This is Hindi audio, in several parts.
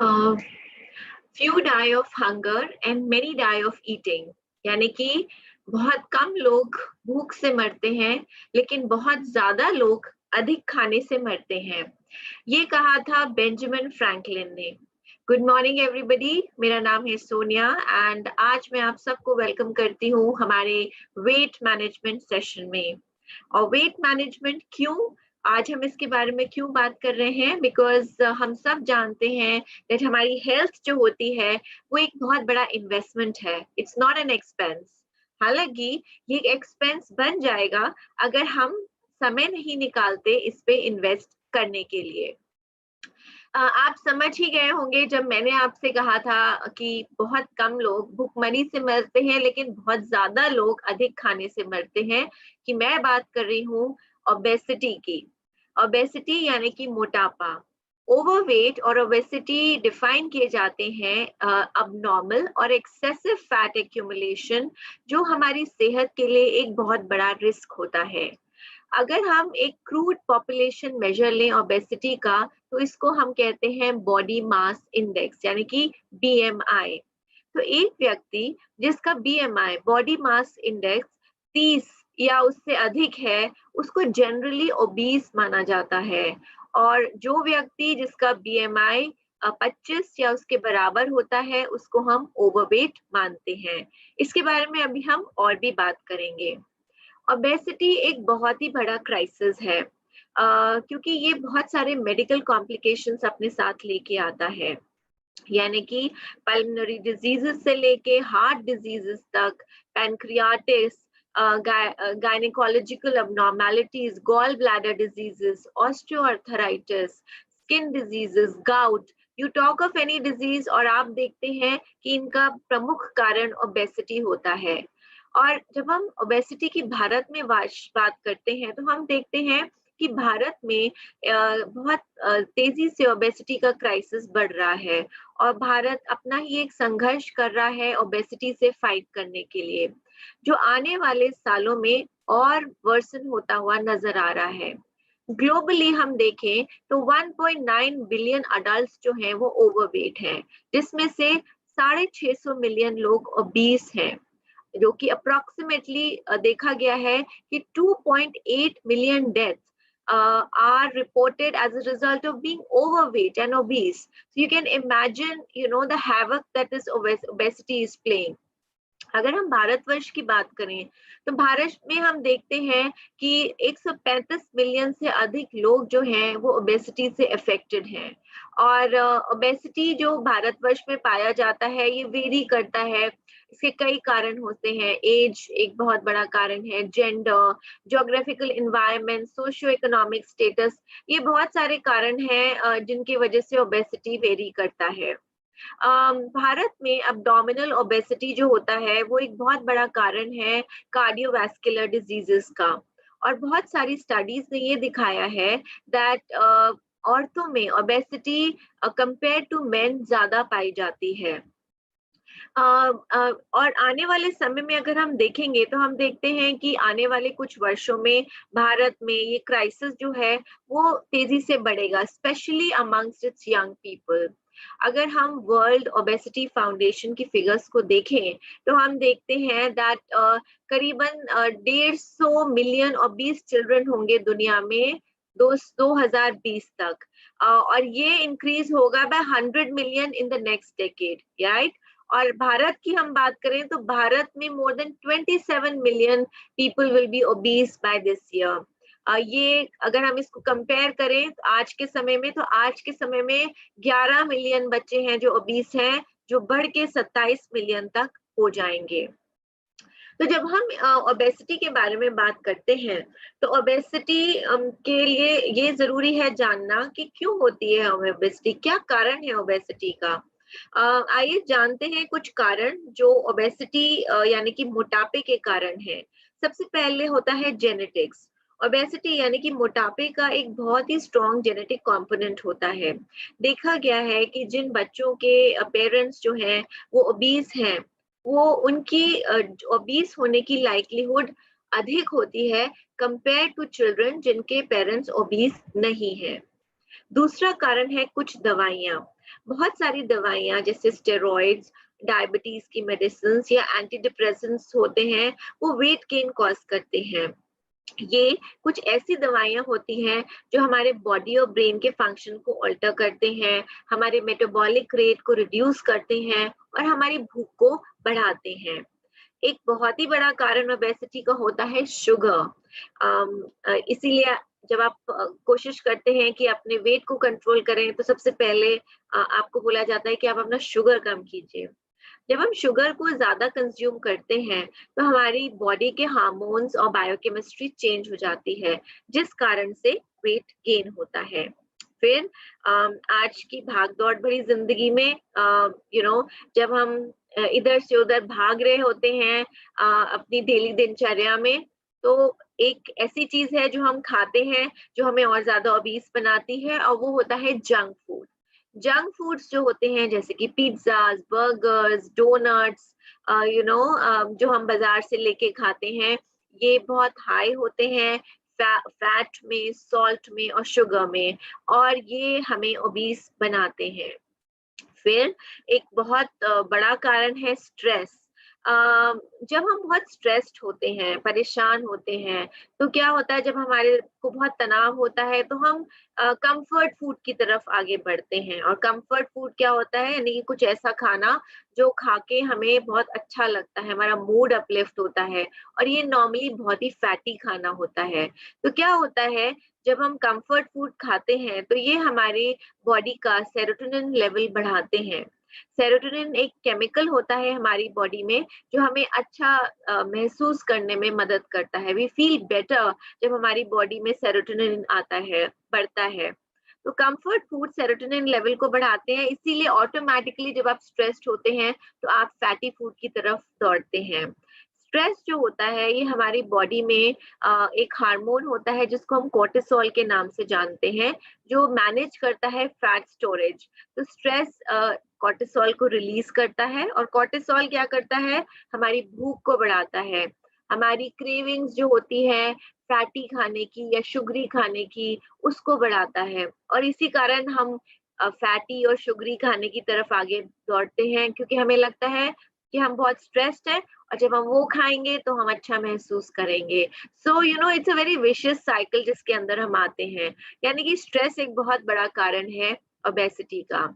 Uh, few die of hunger and many die of eating. यानी कि बहुत कम लोग भूख से मरते हैं, लेकिन बहुत ज्यादा लोग अधिक खाने से मरते हैं। ये कहा था बेंजामिन फ्रैंकलिन ने। गुड मॉर्निंग एवरीबॉडी, मेरा नाम है सोनिया एंड आज मैं आप सबको वेलकम करती हूँ हमारे वेट मैनेजमेंट सेशन में। और वेट मैनेजमेंट क्यों, आज हम इसके बारे में क्यों बात कर रहे हैं, बिकॉज हम सब जानते हैं दैट हमारी हेल्थ जो होती है वो एक बहुत बड़ा इन्वेस्टमेंट है। It's not an expense. हालांकि ये एक्सपेंस बन जाएगा अगर हम समय नहीं निकालते इस पे इन्वेस्ट करने के लिए। आप समझ ही गए होंगे जब मैंने आपसे कहा था कि बहुत कम लोग भूखमरी से मरते हैं, लेकिन बहुत ज्यादा लोग अधिक खाने से मरते हैं, कि मैं बात कर रही हूँ ओबेसिटी की। ओबेसिटी यानी कि मोटापा। ओवरवेट और ओबेसिटी डिफाइन किए जाते हैं अबनॉर्मल और एक्सेसिव फैट एक्यूमुलेशन, जो हमारी सेहत के लिए एक बहुत बड़ा रिस्क होता है। अगर हम एक क्रूड पॉपुलेशन मेजर लें ओबेसिटी का, तो इसको हम कहते हैं बॉडी मास इंडेक्स यानी कि बीएमआई। तो एक व्यक्ति जिसका बीएमआई बॉडी मास इंडेक्स 30 या उससे अधिक है, उसको जनरली ओबीस माना जाता है। और जो व्यक्ति जिसका बीएमआई 25 या उसके बराबर होता है, उसको हम ओवरवेट मानते हैं। इसके बारे में अभी हम और भी बात करेंगे। ओबेसिटी एक बहुत ही बड़ा क्राइसिस है, क्योंकि ये बहुत सारे मेडिकल कॉम्प्लिकेशंस अपने साथ लेके आता है। यानी कि पल्मोनरी डिजीजेस से लेके हार्ट डिजीजेस तक, pancreatitis, gynaecological abnormalities, gall bladder diseases, osteoarthritis, skin diseases, gout. You talk of any disease और आप देखते हैं कि इनका प्रमुख कारण ओबेसिटी होता है। और जब हम ओबेसिटी की भारत में बात करते हैं, तो हम देखते हैं कि भारत में बहुत तेजी से ओबेसिटी का क्राइसिस बढ़ रहा है और भारत अपना ही एक संघर्ष कर रहा है ओबेसिटी से फाइट करने के लिए, जो आने वाले सालों में और वर्सन होता हुआ नजर आ रहा है। ग्लोबली हम देखें तो 1.9 बिलियन अडल्ट जो हैं वो ओवरवेट हैं, जिसमें से 650 मिलियन लोग ओबीस हैं, जो कि अप्रोक्सीमेटली देखा गया है कि 2.8 million deaths are reported as a result of being overweight and obese. So you can imagine, the havoc that this obesity is playing. अगर हम भारतवर्ष की बात करें, तो भारत में हम देखते हैं कि 135 मिलियन से अधिक लोग जो हैं वो ओबेसिटी से अफेक्टेड हैं। और ओबेसिटी जो भारतवर्ष में पाया जाता है ये वेरी करता है। इसके कई कारण होते हैं। एज एक बहुत बड़ा कारण है, gender, geographical environment, socio economic status, ये बहुत सारे कारण हैं जिनकी वजह से ओबेसिटी वेरी करता है। भारत में अब्डोमिनल ओबेसिटी जो होता है वो एक बहुत बड़ा कारण है कार्डियोवैस्कुलर डिजीजेस का। और बहुत सारी स्टडीज ने ये दिखाया है दैट औरतों में ओबेसिटी कंपेयर टू मेन ज्यादा पाई जाती है। और आने वाले समय में अगर हम देखेंगे तो हम देखते हैं कि आने वाले कुछ वर्षों में भारत में ये क्राइसिस जो है वो तेजी से बढ़ेगा, specially amongst it's young people. अगर हम वर्ल्ड ओबेसिटी फाउंडेशन की फिगर्स को देखें, तो हम देखते हैं दैट करीबन 150 मिलियन ओबीस चिल्ड्रन होंगे दुनिया में 2020 तक, और ये इंक्रीज होगा by 100 million in the next decade, right. और भारत की हम बात करें तो भारत में more than 27 million people will be obese by this year. ये अगर हम इसको कंपेयर करें तो आज के समय में, तो आज के समय में 11 मिलियन बच्चे हैं जो ओबीस हैं, जो बढ़ के 27 मिलियन तक हो जाएंगे। तो जब हम ओबेसिटी के बारे में बात करते हैं, तो ओबेसिटी के लिए ये जरूरी है जानना कि क्यों होती है ओबेसिटी, क्या कारण है ओबेसिटी का। आइए जानते हैं कुछ कारण जो ओबेसिटी यानी कि मोटापे के कारण है। सबसे पहले होता है जेनेटिक्स। ओबेसिटी यानी कि मोटापे का एक बहुत ही स्ट्रॉन्ग जेनेटिक कंपोनेंट होता है। देखा गया है कि जिन बच्चों के पेरेंट्स जो हैं वो ओबीस हैं, वो उनकी ओबीस होने की लाइक्लीहुड अधिक होती है कंपेयर टू चिल्ड्रन जिनके पेरेंट्स ओबीस नहीं है। दूसरा कारण है कुछ दवाइयाँ। बहुत सारी दवाइयाँ जैसे स्टेरॉइड्स, डायबिटीज की मेडिसिन या एंटी डिप्रेसेंट्स होते हैं, वो वेट गेन कॉज करते हैं। ये कुछ ऐसी दवाइयाँ होती हैं जो हमारे बॉडी और ब्रेन के फंक्शन को अल्टर करते हैं, हमारे मेटाबॉलिक रेट को रिड्यूस करते हैं और हमारी भूख को बढ़ाते हैं। एक बहुत ही बड़ा कारण ओबेसिटी का होता है शुगर। इसीलिए जब आप कोशिश करते हैं कि अपने वेट को कंट्रोल करें, तो सबसे पहले आपको बोला जाता है कि आप अपना शुगर कम कीजिए। जब हम शुगर को ज्यादा कंज्यूम करते हैं, तो हमारी बॉडी के हार्मोन्स और बायोकेमिस्ट्री चेंज हो जाती है, जिस कारण से वेट गेन होता है। फिर आज की भागदौड़ भरी जिंदगी में जब हम इधर से उधर भाग रहे होते हैं अपनी डेली दिनचर्या में, तो एक ऐसी चीज है जो हम खाते हैं जो हमें और ज्यादा ओबीस बनाती है, और वो होता है जंक फूड। जंक फूड्स जो होते हैं जैसे कि पिज्जाज, बर्गर्स, डोनट्स, जो हम बाजार से लेके खाते हैं, ये बहुत हाई होते हैं फैट में, सॉल्ट में और शुगर में, और ये हमें ओबीस बनाते हैं। फिर एक बहुत बड़ा कारण है स्ट्रेस। जब हम बहुत स्ट्रेस्ड होते हैं, परेशान होते हैं, तो क्या होता है, जब हमारे को बहुत तनाव होता है, तो हम कंफर्ट फूड की तरफ आगे बढ़ते हैं। और कंफर्ट फूड क्या होता है, यानी कि कुछ ऐसा खाना जो खा के हमें बहुत अच्छा लगता है, हमारा मूड अपलिफ्ट होता है, और ये नॉर्मली बहुत ही फैटी खाना होता है। तो क्या होता है, जब हम कंफर्ट फूड खाते हैं, तो ये हमारी बॉडी का सेरोटोनिन लेवल बढ़ाते हैं। सेरोटोनिन एक केमिकल होता है हमारी बॉडी में, जो हमें अच्छा महसूस करने में मदद करता है। वी फील बेटर जब हमारी बॉडी में सेरोटोनिन आता है, बढ़ता है। तो कंफर्ट फूड सेरोटोनिन लेवल को बढ़ाते हैं, इसीलिए ऑटोमेटिकली जब आप स्ट्रेस्ड होते हैं, तो आप फैटी फूड की तरफ दौड़ते हैं। स्ट्रेस जो होता है, ये हमारी बॉडी में एक हार्मोन होता है जिसको हम कोर्टिसोल के नाम से जानते हैं, जो मैनेज करता है फैट स्टोरेज। तो स्ट्रेस कोर्टिसोल को रिलीज करता है, और कोर्टिसोल क्या करता है, हमारी भूख को बढ़ाता है। हमारी क्रेविंग्स जो होती है फैटी खाने की या शुगरी खाने की, उसको बढ़ाता है, और इसी कारण हम फैटी और शुगरी खाने की तरफ आगे दौड़ते हैं, क्योंकि हमें लगता है कि हम बहुत स्ट्रेस्ड हैं, और जब हम वो खाएंगे तो हम अच्छा महसूस करेंगे। So it's a very vicious cycle जिसके अंदर हम आते हैं। यानी कि स्ट्रेस एक बहुत बड़ा कारण है ओबेसिटी का।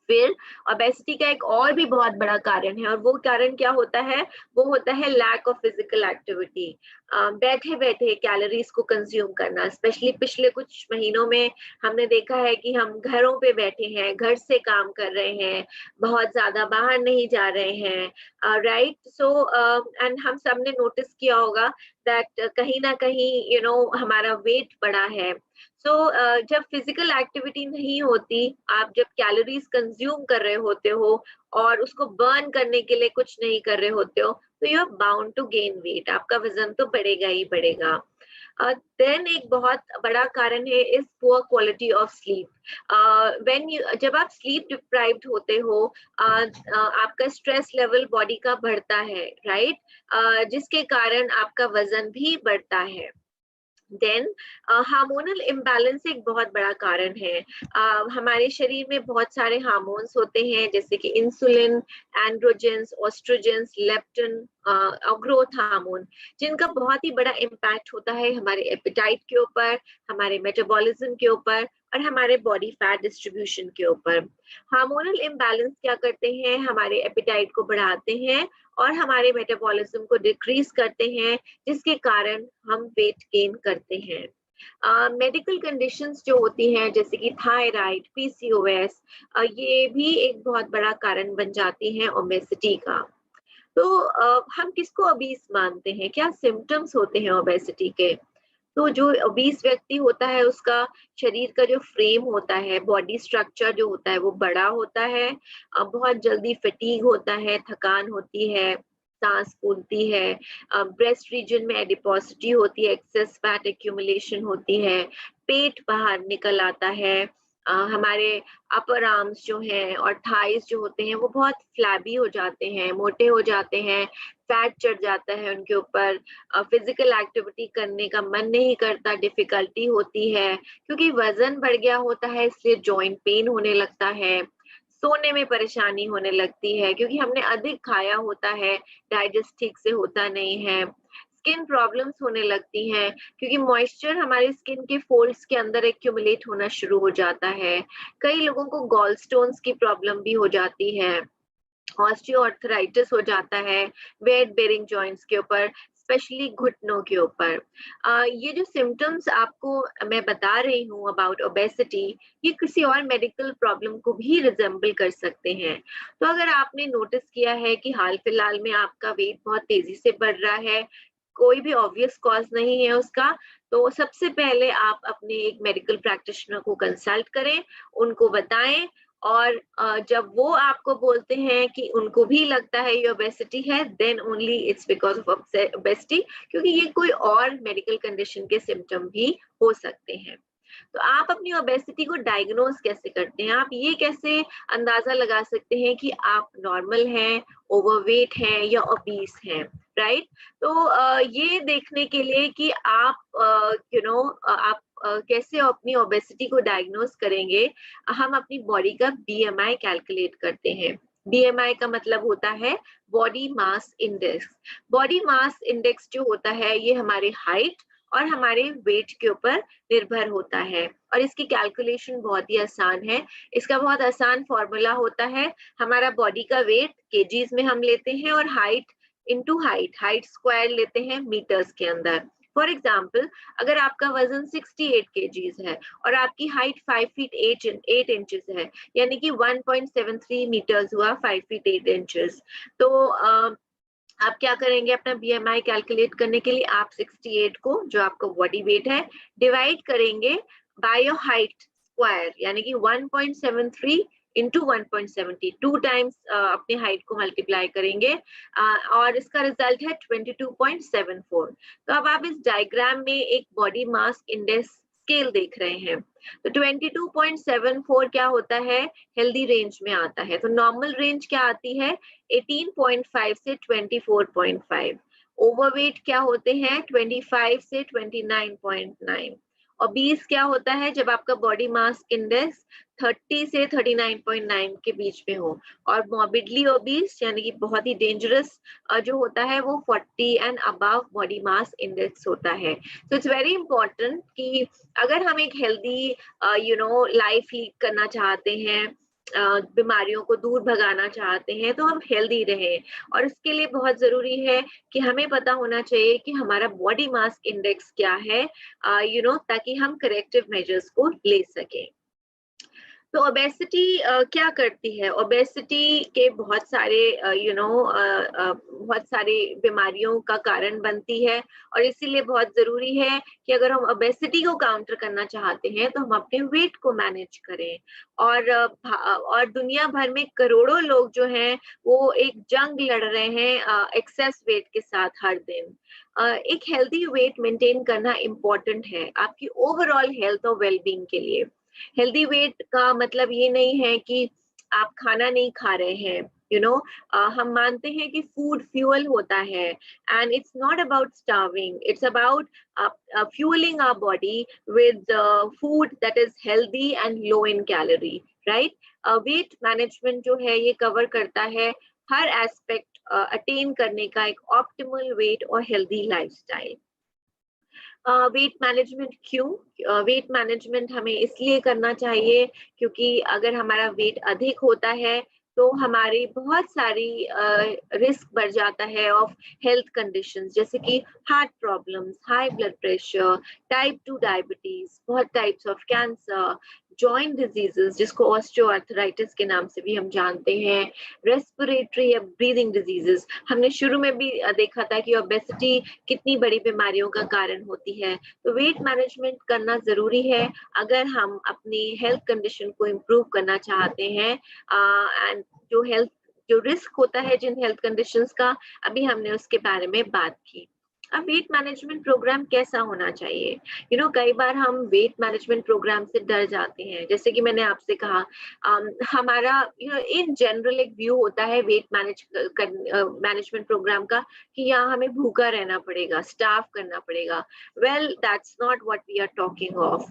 फिर ओबेसिटी का एक और भी बहुत बड़ा कारण है, और वो कारण क्या होता है, वो होता है लैक ऑफ फिजिकल एक्टिविटी। बैठे बैठे कैलोरीज को कंज्यूम करना। स्पेशली पिछले कुछ महीनों में हमने देखा है कि हम घरों पे बैठे हैं, घर से काम कर रहे हैं, बहुत ज्यादा बाहर नहीं जा रहे हैं, राइट। सो एंड हम सब ने नोटिस किया होगा दैट कहीं ना कहीं हमारा वेट बढ़ा है। सो जब फिजिकल एक्टिविटी नहीं होती, आप जब कैलोरीज कंज्यूम कर रहे होते हो और उसको बर्न करने के लिए कुछ नहीं कर रहे होते हो, तो you are bound to gain weight. आपका वजन तो बढ़ेगा ही बढ़ेगा। देन एक बहुत बड़ा कारण है is poor quality of sleep. When you जब आप स्लीप डिप्राइव्ड होते हो, आपका स्ट्रेस लेवल बॉडी का बढ़ता है, राइट, जिसके कारण आपका वजन भी बढ़ता है। देन हार्मोनल इम्बैलेंस एक बहुत बड़ा कारण है। हमारे शरीर में बहुत सारे हार्मोन्स होते हैं, जैसे कि इंसुलिन, एंड्रोजेंस, ऑस्ट्रोजेंस, लेप्टिन और ग्रोथ हार्मोन, जिनका बहुत ही बड़ा इम्पैक्ट होता है हमारे एपेटाइट के ऊपर, हमारे मेटाबॉलिज्म के ऊपर और हमारे बॉडी फैट डिस्ट्रीब्यूशन के ऊपर। हार्मोनल इम्बैलेंस क्या करते हैं, हमारे एपेटाइट को बढ़ाते हैं और हमारे मेटाबॉलिज्म को डिक्रीज करते हैं, जिसके कारण हम वेट गेन करते हैं। मेडिकल कंडीशंस जो होती हैं जैसे कि थायराइड, पीसीओएस, ये भी एक बहुत बड़ा कारण बन जाती हैं ओबेसिटी का। तो हम किसको ओबीस मानते हैं, क्या सिम्टम्स होते हैं ओबेसिटी के? तो जो ओबीस व्यक्ति होता है, उसका शरीर का जो फ्रेम होता है, बॉडी स्ट्रक्चर जो होता है, वो बड़ा होता है, बहुत जल्दी फटीग होता है, थकान होती है, सांस फूलती है, ब्रेस्ट रीजन में एडिपोसिटी होती है, एक्सेस फैट एक्यूमुलेशन होती है, पेट बाहर निकल आता है, हमारे अपर आर्म्स जो हैं और थाइज जो होते हैं वो बहुत फ्लैबी हो जाते हैं, मोटे हो जाते हैं, फैट चढ़ जाता है उनके ऊपर, फिजिकल एक्टिविटी करने का मन नहीं करता, डिफिकल्टी होती है क्योंकि वजन बढ़ गया होता है, इसलिए जॉइंट पेन होने लगता है। सोने में परेशानी होने लगती है क्योंकि हमने अधिक खाया होता है, डाइजेस्ट ठीक से होता नहीं है। स्किन प्रॉब्लम्स होने लगती हैं क्योंकि मॉइस्चर हमारी स्किन के फोल्ड्स के अंदर एक्यूमुलेट होना शुरू हो जाता है। कई लोगों को गॉल स्टोन्स की प्रॉब्लम भी हो जाती है। ऑस्टियोआर्थराइटिस हो जाता है वेट बेरिंग जॉइंट्स के ऊपर, स्पेशली घुटनों के ऊपर। ये जो सिम्टम्स आपको मैं बता रही हूँ अबाउट ओबेसिटी, ये किसी और मेडिकल प्रॉब्लम को भी रिजेंबल कर सकते हैं। तो अगर आपने नोटिस किया है कि हाल फिलहाल में आपका वेट बहुत तेजी से बढ़ रहा है, कोई भी ऑब्वियस कॉज नहीं है उसका, तो सबसे पहले आप अपने एक मेडिकल प्रैक्टिशनर को कंसल्ट करें, उनको बताएं। और जब वो आपको बोलते हैं कि उनको भी लगता है ये ओबेसिटी है, then only it's because of obesity, क्योंकि ये कोई और मेडिकल कंडीशन के सिम्टम भी हो सकते हैं। तो आप अपनी ओबेसिटी को डायग्नोज कैसे करते हैं? आप ये कैसे अंदाजा लगा सकते हैं कि आप नॉर्मल हैं, ओवरवेट हैं या ओबीस हैं, राइट? तो ये देखने के लिए कि आप आप कैसे अपनी ओबेसिटी को डायग्नोज करेंगे, हम अपनी बॉडी का बीएमआई कैलकुलेट करते हैं। बीएमआई का मतलब होता है body mass index. Body mass index जो होता है ये हमारे हाइट और हमारे वेट के ऊपर निर्भर होता है, और इसकी कैलकुलेशन बहुत ही आसान है। इसका बहुत आसान फॉर्मूला होता है, हमारा बॉडी का वेट केजीज में हम लेते हैं और हाइट इनटू हाइट स्क्वायर लेते हैं मीटर्स के अंदर। फॉर एग्जाम्पल, अगर आपका वजन 68 केजीज है और आपकी हाइट 5 फीट 8 इंचेस है, यानी कि 1.73 मीटर्स हुआ 5 फीट 8 इंचेस। तो आप क्या करेंगे अपना बीएमआई कैलकुलेट करने के लिए? आप 68 को, जो आपका बॉडी वेट है, डिवाइड करेंगे बाय योर हाइट स्क्वायर, यानी कि 1.73 इंटू 1.70, 2 टाइम्स अपने हाइट को मल्टीप्लाई करेंगे, और इसका रिजल्ट है 22.74। तो अब आप इस डायग्राम में एक बॉडी मास इंडेक्स स्केल देख रहे हैं। तो 22.74 क्या होता है? हेल्दी रेंज में आता है। तो नॉर्मल रेंज क्या आती है? 18.5 से 24.5। ओवरवेट क्या होते हैं? 25 से 29.9। ओबीस क्या होता है? जब आपका बॉडी मास इंडेक्स 30 से 39.9 के बीच में हो। और मॉर्बिडली ओबीस यानी कि बहुत ही डेंजरस जो होता है वो 40 and above body mass index होता है। तो इट्स वेरी इंपॉर्टेंट कि अगर हम एक हेल्दी लाइफ लीड करना चाहते हैं, बीमारियों को दूर भगाना चाहते हैं, तो हम हेल्दी रहें। और इसके लिए बहुत जरूरी है कि हमें पता होना चाहिए कि हमारा बॉडी मास इंडेक्स क्या है, ताकि हम करेक्टिव मेजर्स को ले सकें। तो ओबेसिटी क्या करती है? ओबेसिटी के बहुत सारे बहुत सारी बीमारियों का कारण बनती है, और इसीलिए बहुत जरूरी है कि अगर हम ओबेसिटी को काउंटर करना चाहते हैं तो हम अपने वेट को मैनेज करें। और दुनिया भर में करोड़ों लोग जो हैं वो एक जंग लड़ रहे हैं एक्सेस वेट के साथ हर दिन। एक हेल्दी वेट मेंटेन करना इम्पोर्टेंट है आपकी ओवरऑल हेल्थ और वेलबींग के लिए। हेल्दी वेट का मतलब ये नहीं है कि आप खाना नहीं खा रहे हैं, हम मानते हैं कि फूड फ्यूल होता है, and it's not about starving, it's about fuelling our body with food that is healthy and low in calorie, right? Weight management जो है ये कवर करता है हर एस्पेक्ट अटेन करने का एक ऑप्टिमल वेट और हेल्दी लाइफस्टाइल। वेट मैनेजमेंट क्यों? वेट मैनेजमेंट हमें इसलिए करना चाहिए क्योंकि अगर हमारा वेट अधिक होता है तो हमारी बहुत सारी रिस्क बढ़ जाता है ऑफ हेल्थ कंडीशंस, जैसे कि heart problems, high blood pressure, type 2 diabetes, बहुत types of cancer, joint diseases जिसको ऑस्टियोआर्थराइटिस के नाम से भी हम जानते हैं, रेस्पिरेटरी या ब्रीदिंग डिजीजेस। हमने शुरू में भी देखा था कि ओबेसिटी कितनी बड़ी बीमारियों का कारण होती है। तो वेट मैनेजमेंट करना जरूरी है अगर हम अपनी हेल्थ कंडीशन को इम्प्रूव करना चाहते हैं। एंड जो रिस्क होता है जिन हेल्थ कंडीशंस का, अभी हमने उसके बारे में बात की। अब वेट मैनेजमेंट प्रोग्राम कैसा होना चाहिए? कई बार हम वेट मैनेजमेंट प्रोग्राम से डर जाते हैं। जैसे कि मैंने आपसे कहा, हमारा इन जनरल एक व्यू होता है वेट मैनेजमेंट प्रोग्राम का कि यहाँ हमें भूखा रहना पड़ेगा, स्टार्व करना पड़ेगा। Well, that's not what we are talking of.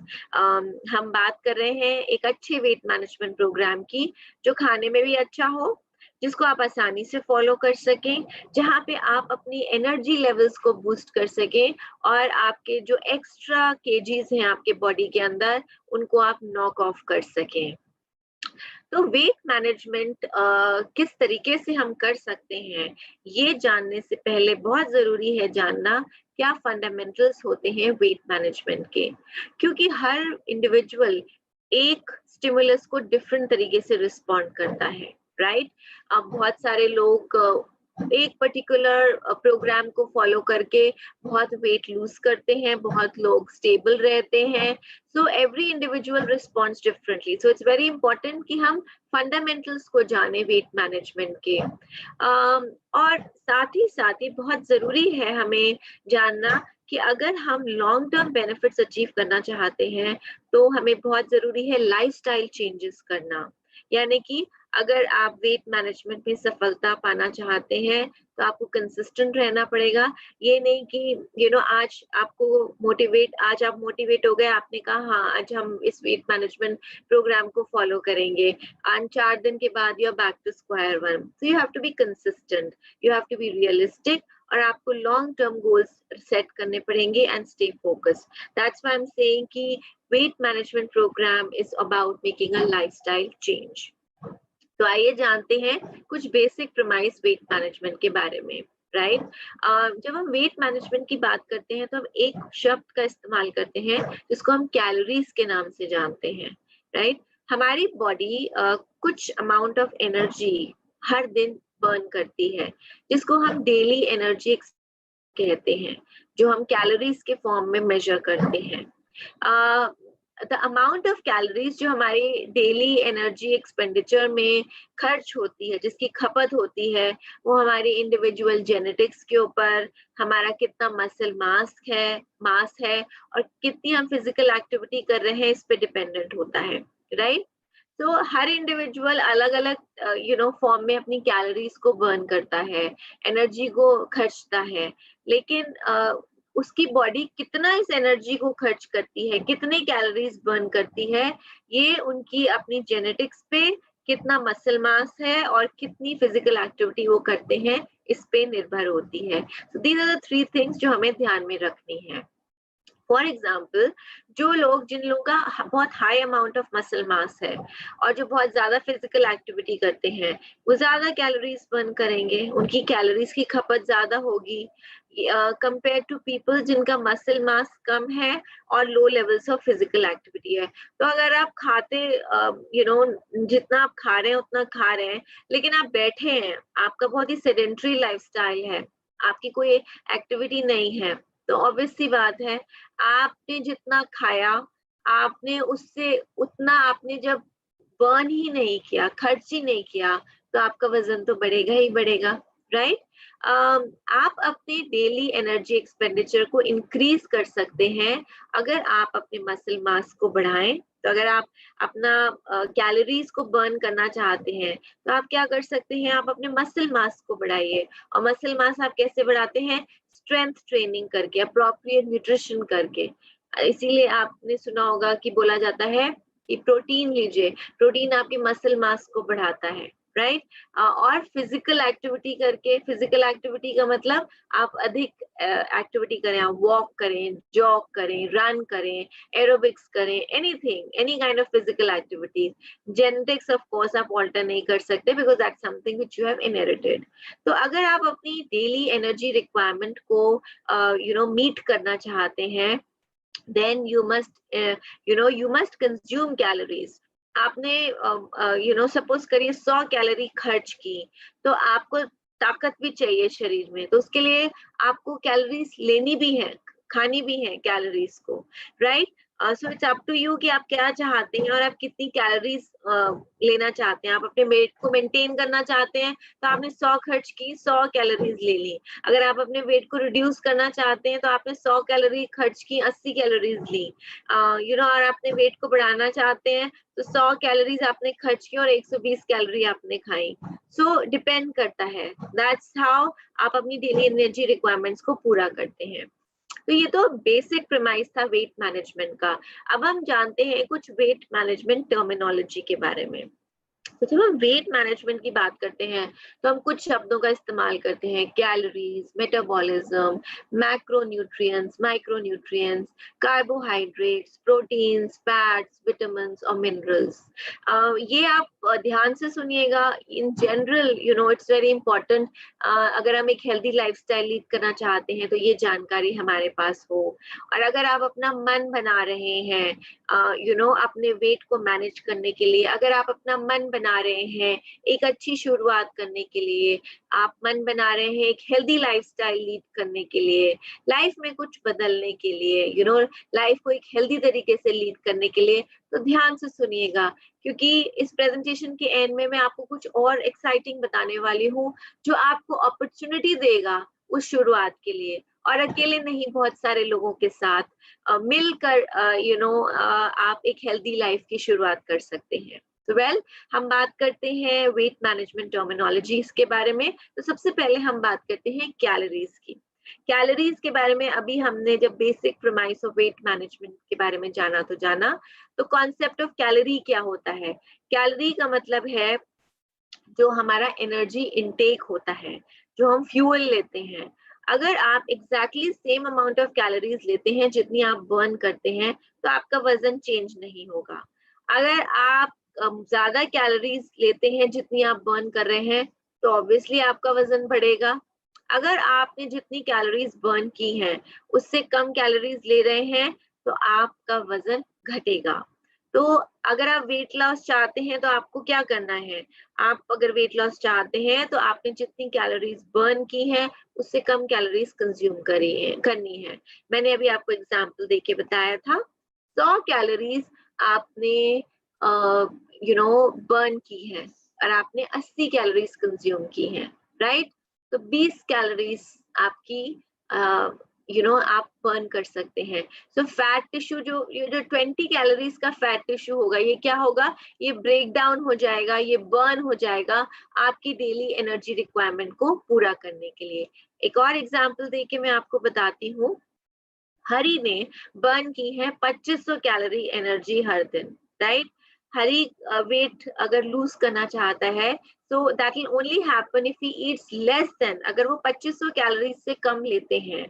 हम बात कर रहे हैं एक अच्छे वेट मैनेजमेंट प्रोग्राम की, जो खाने में भी अच्छा हो, जिसको आप आसानी से फॉलो कर सकें, जहाँ पे आप अपनी एनर्जी लेवल्स को बूस्ट कर सकें और आपके जो एक्स्ट्रा केजीज हैं आपके बॉडी के अंदर, उनको आप नॉक ऑफ कर सकें। तो वेट मैनेजमेंट किस तरीके से हम कर सकते हैं, ये जानने से पहले बहुत जरूरी है जानना क्या फंडामेंटल्स होते हैं वेट मैनेजमेंट के, क्योंकि हर इंडिविजुअल एक स्टिमुलस को डिफरेंट तरीके से रिस्पॉन्ड करता है, राइट? अब बहुत सारे लोग एक पर्टिकुलर प्रोग्राम को फॉलो करके बहुत वेट लूज करते हैं, बहुत लोग स्टेबल रहते हैं। So every individual responds differently, so it's very important कि हम फंडामेंटल्स को जाने वेट मैनेजमेंट के। और साथ ही बहुत जरूरी है हमें जानना कि अगर हम लॉन्ग टर्म बेनिफिट्स अचीव करना चाहते हैं, तो हमें बहुत जरूरी है लाइफस्टाइल चेंजेस करना। यानी कि अगर आप वेट मैनेजमेंट में सफलता पाना चाहते हैं, तो आपको कंसिस्टेंट रहना पड़ेगा। ये नहीं कि आज आप मोटिवेट हो गए, आपने कहा हाँ आज हम इस वेट मैनेजमेंट प्रोग्राम को फॉलो करेंगे, एंड 4 दिन के बाद you are back to square one. So you have to be consistent, you have to be realistic, और आपको लॉन्ग टर्म गोल्स सेट करने पड़ेंगे and stay focused. That's why I am saying कि weight management programme is about making a lifestyle change. तो आइए जानते हैं कुछ बेसिक प्रीमाइस वेट मैनेजमेंट के बारे में, राइट? जब हम वेट मैनेजमेंट की बात करते हैं तो हम एक शब्द का इस्तेमाल करते हैं जिसको हम कैलोरीज के नाम से जानते हैं, राइट? हमारी बॉडी कुछ अमाउंट ऑफ एनर्जी हर दिन बर्न करती है, जिसको हम डेली एनर्जी कहते हैं, जो हम कैलोरीज के फॉर्म में मेजर करते हैं। द अमाउंट ऑफ कैलोरीज जो हमारी डेली एनर्जी एक्सपेंडिचर में खर्च होती है, जिसकी खपत होती है, वो हमारी इंडिविजुअल जेनेटिक्स के ऊपर, हमारा कितना मसल मास है और कितनी हम फिजिकल एक्टिविटी कर रहे हैं, इस पे डिपेंडेंट होता है, राइट? तो हर इंडिविजुअल अलग अलग फॉर्म में अपनी कैलोरीज को बर्न करता है, एनर्जी को खर्चता है, लेकिन उसकी बॉडी कितना इस एनर्जी को खर्च करती है, कितने कैलोरीज बर्न करती है, ये उनकी अपनी जेनेटिक्स पे, कितना मसल मास है और कितनी फिजिकल एक्टिविटी वो करते हैं, इस पे निर्भर होती है। So these are the 3 things जो हमें ध्यान में रखनी है। फॉर एग्जाम्पल, जिन लोगों का बहुत high amount of muscle mass है और जो बहुत ज्यादा फिजिकल एक्टिविटी करते हैं, वो ज्यादा कैलोरीज बर्न करेंगे, उनकी कैलोरीज की खपत ज्यादा होगी कंपेयर टू पीपल जिनका मसल मास कम है और low levels of physical activity है। तो अगर आप जितना आप खा रहे हैं उतना खा रहे हैं, लेकिन आप बैठे हैं, आपका बहुत ही सेडेंट्री लाइफस्टाइल है, आपकी कोई एक्टिविटी नहीं है, तो ऑब्वियस सी बात है, आपने जितना खाया, आपने उससे उतना आपने जब बर्न ही नहीं किया, खर्च ही नहीं किया, तो आपका वजन तो बढ़ेगा ही बढ़ेगा, राइट? आप अपने डेली एनर्जी एक्सपेंडिचर को इंक्रीज कर सकते हैं अगर आप अपने मसल मास को बढ़ाएं। तो अगर आप अपना कैलोरीज को बर्न करना चाहते हैं, तो आप क्या कर सकते हैं, आप अपने मसल मास को बढ़ाइए। और मसल मास आप कैसे बढ़ाते हैं? स्ट्रेंथ ट्रेनिंग करके, अप्रोप्रिएट न्यूट्रिशन करके। इसीलिए आपने सुना होगा कि बोला जाता है कि प्रोटीन लीजिए, प्रोटीन आपके मसल मास को बढ़ाता है, राइट? और फिजिकल एक्टिविटी करके, फिजिकल एक्टिविटी का मतलब आप अधिक एक्टिविटी करें, आप वॉक करें, जॉग करें, रन करें, एरोबिक्स करें, anything, any kind of physical activities. Genetics of course आप ऑल्टर नहीं कर सकते, because that's something which you have inherited. तो अगर आप अपनी डेली एनर्जी रिक्वायरमेंट को मीट करना चाहते हैं, then you must consume calories. आपने सपोज करिए 100 कैलोरी खर्च की, तो आपको ताकत भी चाहिए शरीर में, तो उसके लिए आपको कैलोरीज लेनी भी है, खानी भी है कैलोरीज को, right? So it's up to you कि आप क्या चाहते हैं और आप कितनी कैलोरीज लेना चाहते हैं। आप अपने वेट को मेंटेन करना चाहते हैं तो आपने 100 खर्च की, 100 कैलोरीज ले ली। अगर आप अपने वेट को रिड्यूस करना चाहते हैं तो आपने 100 कैलोरी खर्च की, 80 कैलोरीज ली। और अपने वेट को बढ़ाना चाहते हैं तो 100 कैलोरीज आपने खर्च की और 120 कैलोरी आपने खाई। सो डिपेंड करता है, दैट्स हाउ आप अपनी डेली एनर्जी रिक्वायरमेंट्स को पूरा करते हैं। तो ये तो बेसिक प्रेमाइस था वेट मैनेजमेंट का। अब हम जानते हैं कुछ वेट मैनेजमेंट टर्मिनोलॉजी के बारे में। तो जब हम वेट मैनेजमेंट की बात करते हैं तो हम कुछ शब्दों का इस्तेमाल करते हैं, calories, metabolism, macronutrients, micronutrients, carbohydrates, proteins, fats, vitamin और मिनरल्स। ये आप ध्यान से सुनिएगा। In general it's very important. अगर हम एक हेल्दी लाइफस्टाइल लीड करना चाहते हैं तो ये जानकारी हमारे पास हो। और अगर आप अपना मन बना रहे हैं अपने वेट को मैनेज करने के लिए, अगर आप अपना मन बना रहे हैं एक अच्छी शुरुआत करने के लिए, आप मन बना रहे हैं एक हेल्दी लाइफस्टाइल लीड करने के लिए, लाइफ में कुछ बदलने के लिए, लाइफ को एक हेल्दी तरीके से लीड करने के लिए, तो ध्यान से सुनिएगा क्योंकि इस प्रेजेंटेशन के एंड में मैं आपको कुछ और एक्साइटिंग बताने वाली हूँ जो आपको अपॉर्चुनिटी देगा उस शुरुआत के लिए। और अकेले नहीं, बहुत सारे लोगों के साथ मिलकर आप एक हेल्दी लाइफ की शुरुआत कर सकते हैं। तो हम बात करते हैं वेट मैनेजमेंट टर्मिनोलॉजी के बारे में। तो सबसे पहले हम बात करते हैं कैलोरीज की। कैलोरीज के बारे में अभी हमने जब basic premise of weight management के बारे में जाना तो कॉन्सेप्ट ऑफ कैलोरी क्या होता है। कैलोरी का मतलब है जो हमारा एनर्जी इनटेक होता है, जो हम फ्यूल लेते हैं। अगर आप exactly same amount of calories लेते हैं जितनी आप बर्न करते हैं तो आपका वजन चेंज नहीं होगा। अगर आप ज्यादा कैलोरीज लेते हैं जितनी आप बर्न कर रहे हैं तो ऑब्वियसली आपका वजन बढ़ेगा। अगर आपने जितनी कैलोरीज बर्न की हैं उससे कम कैलोरीज ले रहे हैं तो आपका वजन घटेगा। तो अगर आप वेट लॉस चाहते हैं तो आपको क्या करना है, आप अगर वेट लॉस चाहते हैं तो आपने जितनी कैलोरीज बर्न की हैं उससे कम कैलोरीज कंज्यूम करनी है। मैंने अभी आपको एग्जांपल देके बताया था, 100 कैलोरीज आपने बर्न की है और आपने 80 कैलोरीज कंज्यूम की हैं, राइट। तो 20 कैलोरीज आपकी आप बर्न कर सकते हैं। सो फैट टिश्यू जो 20 कैलोरीज का फैट टिश्यू होगा, ये क्या होगा, ये ब्रेक डाउन हो जाएगा, ये बर्न हो जाएगा आपकी डेली एनर्जी रिक्वायरमेंट को पूरा करने के लिए। एक और एग्जांपल देके मैं आपको बताती हूँ। हरी ने बर्न की है 2500 कैलोरी एनर्जी हर दिन, राइट। हरी वेट अगर लूज करना चाहता है तो that will only happen if he eats less than, अगर वो 2500 कैलोरी से कम लेते हैं।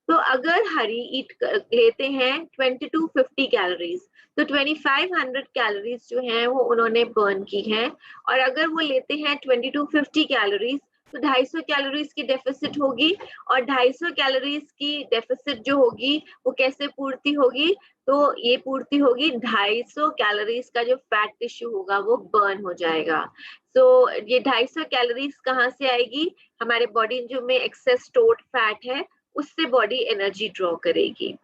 तो अगर हरी लेते हैं 2250 कैलोरीज तो 2500 कैलोरीज जो हैं वो उन्होंने बर्न की हैं। और अगर वो लेते हैं 2250 कैलोरीज तो 250 कैलोरीज की डेफिसिट होगी। और 250 कैलोरीज की डेफिसिट जो होगी वो कैसे पूर्ति होगी, तो ये पूर्ति होगी 250 कैलोरीज का जो फैट टिश्यू होगा वो बर्न हो जाएगा। तो ये 250 कैलोरीज कहाँ से आएगी, हमारे बॉडी जो में एक्सेस स्टोर्ड फैट है उससे बॉडी एनर्जी ड्रॉ करेगी।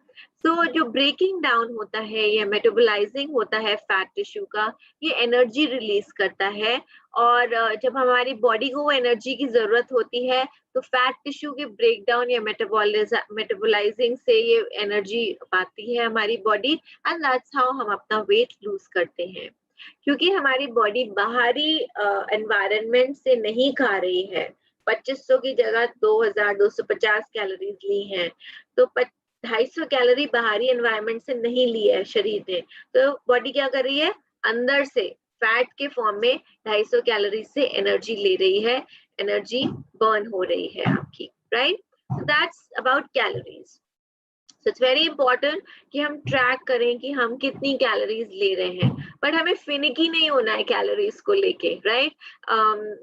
तो जो ब्रेकिंग डाउन होता है या मेटाबोलाइजिंग होता है फैट टिश्यू का, ये एनर्जी रिलीज करता है। और जब हमारी बॉडी को वो एनर्जी की जरूरत होती है तो फैट टिश्यू के ब्रेक डाउन या मेटाबोलाइजिंग से ये एनर्जी पाती है हमारी बॉडी, एंड दैट्स हाउ हम अपना वेट लूज करते हैं। क्योंकि हमारी बॉडी बाहरी एनवायरनमेंट से नहीं खा रही है, 2500 की जगह 2250 कैलोरीज ली हैं, तो 250 कैलोरी बाहरी एनवायरनमेंट से नहीं ली है शरीर ने, तो बॉडी क्या कर रही है, अंदर से फैट के फॉर्म में 250 कैलोरी से एनर्जी ले रही है, एनर्जी बर्न हो रही है आपकी, right. That's about calories. So it's very important कि हम ट्रैक करें कि हम कितनी कैलोरीज ले रहे हैं, बट हमें फिनिकी नहीं होना है कैलोरीज को लेके, right.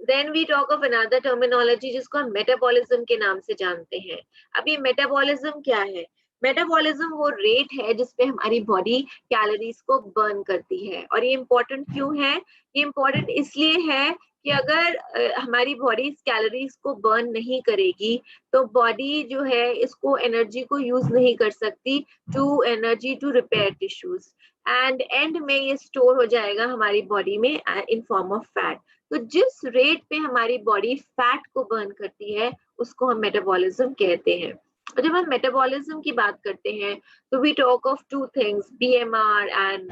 Then we talk of another terminology जिसको हम मेटाबॉलिज्म के नाम से जानते हैं। अब ये मेटाबॉलिज्म क्या है, मेटाबॉलिज्म वो रेट है जिसपे हमारी बॉडी कैलोरीज को बर्न करती है। और ये इम्पोर्टेंट क्यों है, ये इम्पोर्टेंट इसलिए है कि अगर हमारी बॉडी इस कैलोरीज को बर्न नहीं करेगी तो बॉडी जो है इसको एनर्जी को यूज नहीं कर सकती to energy to repair tissues, and end में ये स्टोर हो जाएगा हमारी बॉडी में इन फॉर्म ऑफ फैट। तो जिस रेट पे हमारी बॉडी फैट को बर्न करती है उसको हम मेटाबॉलिज्म कहते हैं। और जब हम मेटाबॉलिज्म की बात करते हैं तो we talk of two things, BMR and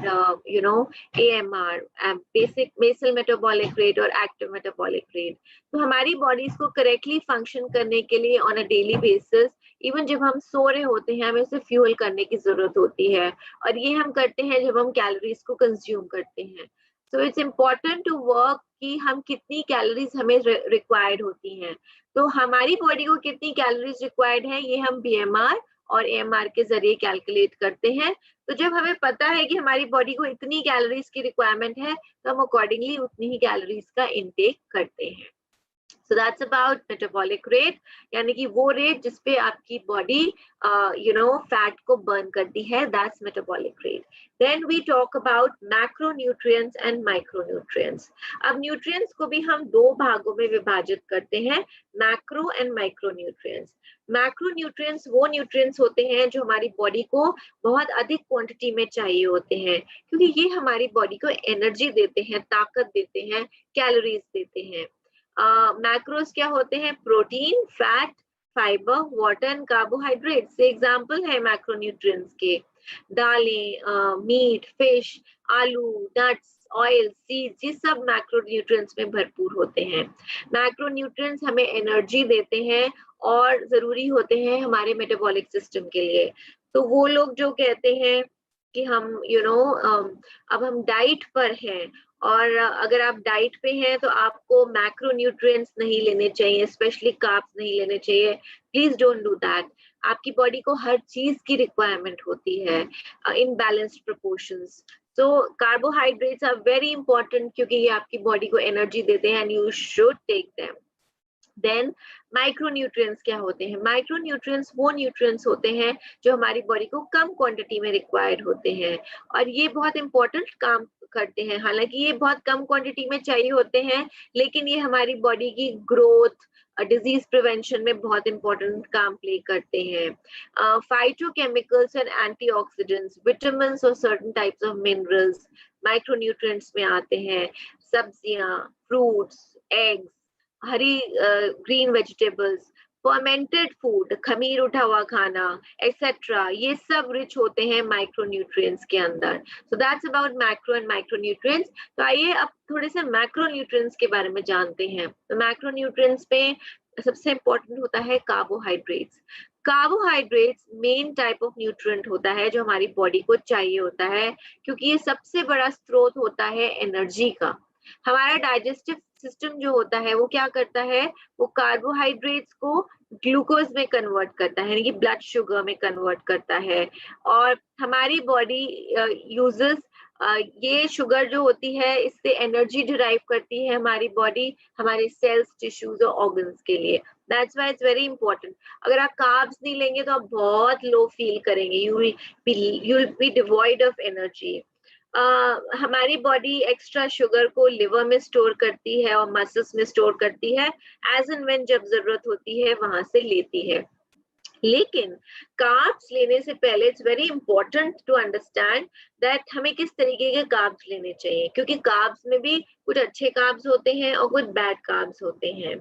AMR, basic basal metabolic rate और एक्टिव मेटाबॉलिक रेट। तो हमारी बॉडीज को करेक्टली फंक्शन करने के लिए on a daily basis, even जब हम सो रहे होते हैं हमें उसे फ्यूल करने की जरूरत होती है, और ये हम करते हैं जब हम कैलोरीज को कंज्यूम करते हैं। So it's important to work कि हम कितनी कैलोरीज हमें रिक्वायर्ड होती हैं। तो हमारी बॉडी को कितनी कैलोरीज रिक्वायर्ड है ये हम बीएमआर और एएमआर के जरिए कैलकुलेट करते हैं। तो जब हमें पता है कि हमारी बॉडी को इतनी कैलोरीज की रिक्वायरमेंट है तो हम अकॉर्डिंगली उतनी ही कैलोरीज का इनटेक करते हैं। So that's about metabolic rate, यानी कि वो रेट जिसपे आपकी बॉडी फैट को बर्न करती है, that's metabolic rate. Then we talk about macronutrients and micronutrients. अब न्यूट्रिएंट्स को भी हम दो भागों में विभाजित करते हैं, मैक्रो एंड माइक्रोन्यूट्रिएंट्स। मैक्रोन्यूट्रिएंट्स वो न्यूट्रिएंट्स होते हैं जो हमारी बॉडी को बहुत अधिक क्वांटिटी में चाहिए होते हैं, क्योंकि ये हमारी बॉडी को एनर्जी देते हैं, ताकत देते हैं, कैलोरीज देते हैं। मैक्रोस क्या होते हैं? Protein, fat, fibre, water and carbohydrate से एग्जाम्पल है मैक्रोन्यूट्रिएंट्स के। दालें, मीट, फिश, आलू, नट्स, ऑयल, सीड्स, ये सब मैक्रोन्यूट्रिएंट्स में भरपूर होते हैं। मैक्रोन्यूट्रिएंट्स हमें एनर्जी देते हैं और जरूरी होते हैं हमारे मेटाबॉलिक सिस्टम के लिए। तो वो लोग जो कहते हैं कि हम अब हम डाइट पर हैं, और अगर आप डाइट पे हैं तो आपको मैक्रोन्यूट्रिएंट्स नहीं लेने चाहिए, स्पेशली कार्ब्स नहीं लेने चाहिए। Please don't do that. आपकी बॉडी को हर चीज की रिक्वायरमेंट होती है इन बैलेंस्ड प्रोपोर्शंस। तो कार्बोहाइड्रेट्स आर वेरी इंपॉर्टेंट क्योंकि ये आपकी बॉडी को एनर्जी देते हैं and you should take them. Then micronutrients क्या होते हैं? माइक्रोन्यूट्रिएंट्स वो न्यूट्रिएंट्स होते हैं जो हमारी बॉडी को कम क्वांटिटी में रिक्वायर्ड होते हैं, और ये बहुत इंपॉर्टेंट काम करते हैं। हालांकि ये बहुत कम क्वांटिटी में चाहिए होते हैं, लेकिन ये हमारी बॉडी की ग्रोथ, डिजीज प्रिवेंशन में बहुत इंपॉर्टेंट काम प्ले करते हैं। फाइटोकेमिकल्स एंड एंटीऑक्सीडेंट्स, विटामिन और certain types of minerals micronutrients में आते हैं। सब्जियां, फ्रूट्स, एग्स, हरी ग्रीन वेजिटेबल्स, फर्मेंटेड फूड, खमीर उठा हुआ खाना एक्सेट्रा, ये सब रिच होते हैं माइक्रोन्यूट्रिएंट्स के अंदर। So that's about macro and micronutrients. तो आइए अब थोड़े से मैक्रोन्यूट्रिएंट्स के बारे में जानते हैं। तो मैक्रोन्यूट्रिएंट्स में सबसे इंपॉर्टेंट होता है carbohydrates. Carbohydrates main type of nutrient होता है जो हमारी बॉडी को चाहिए होता है, क्योंकि ये सबसे बड़ा स्रोत होता है एनर्जी का। हमारा डाइजेस्टिव सिस्टम जो होता है वो क्या करता है? वो कार्बोहाइड्रेट्स को ग्लूकोज में कन्वर्ट करता है, यानी कि ब्लड शुगर में कन्वर्ट करता है, और हमारी बॉडी यूजेस ये शुगर जो होती है इससे एनर्जी डिराइव करती है हमारी बॉडी, हमारे सेल्स, टिश्यूज और ऑर्गन्स के लिए। That's why it's very important. अगर आप कार्ब्स नहीं लेंगे तो आप बहुत लो फील करेंगे, you will be devoid of energy. हमारी बॉडी एक्स्ट्रा शुगर को लिवर में स्टोर करती है और मसल्स में स्टोर करती है, एज एंड व्हेन जब जरूरत होती है वहां से लेती है। लेकिन कार्ब्स लेने से पहले it's very important to understand that हमें किस तरीके के कार्ब्स लेने चाहिए, क्योंकि कार्ब्स में भी कुछ अच्छे कार्ब्स होते हैं और कुछ बैड कार्ब्स होते हैं।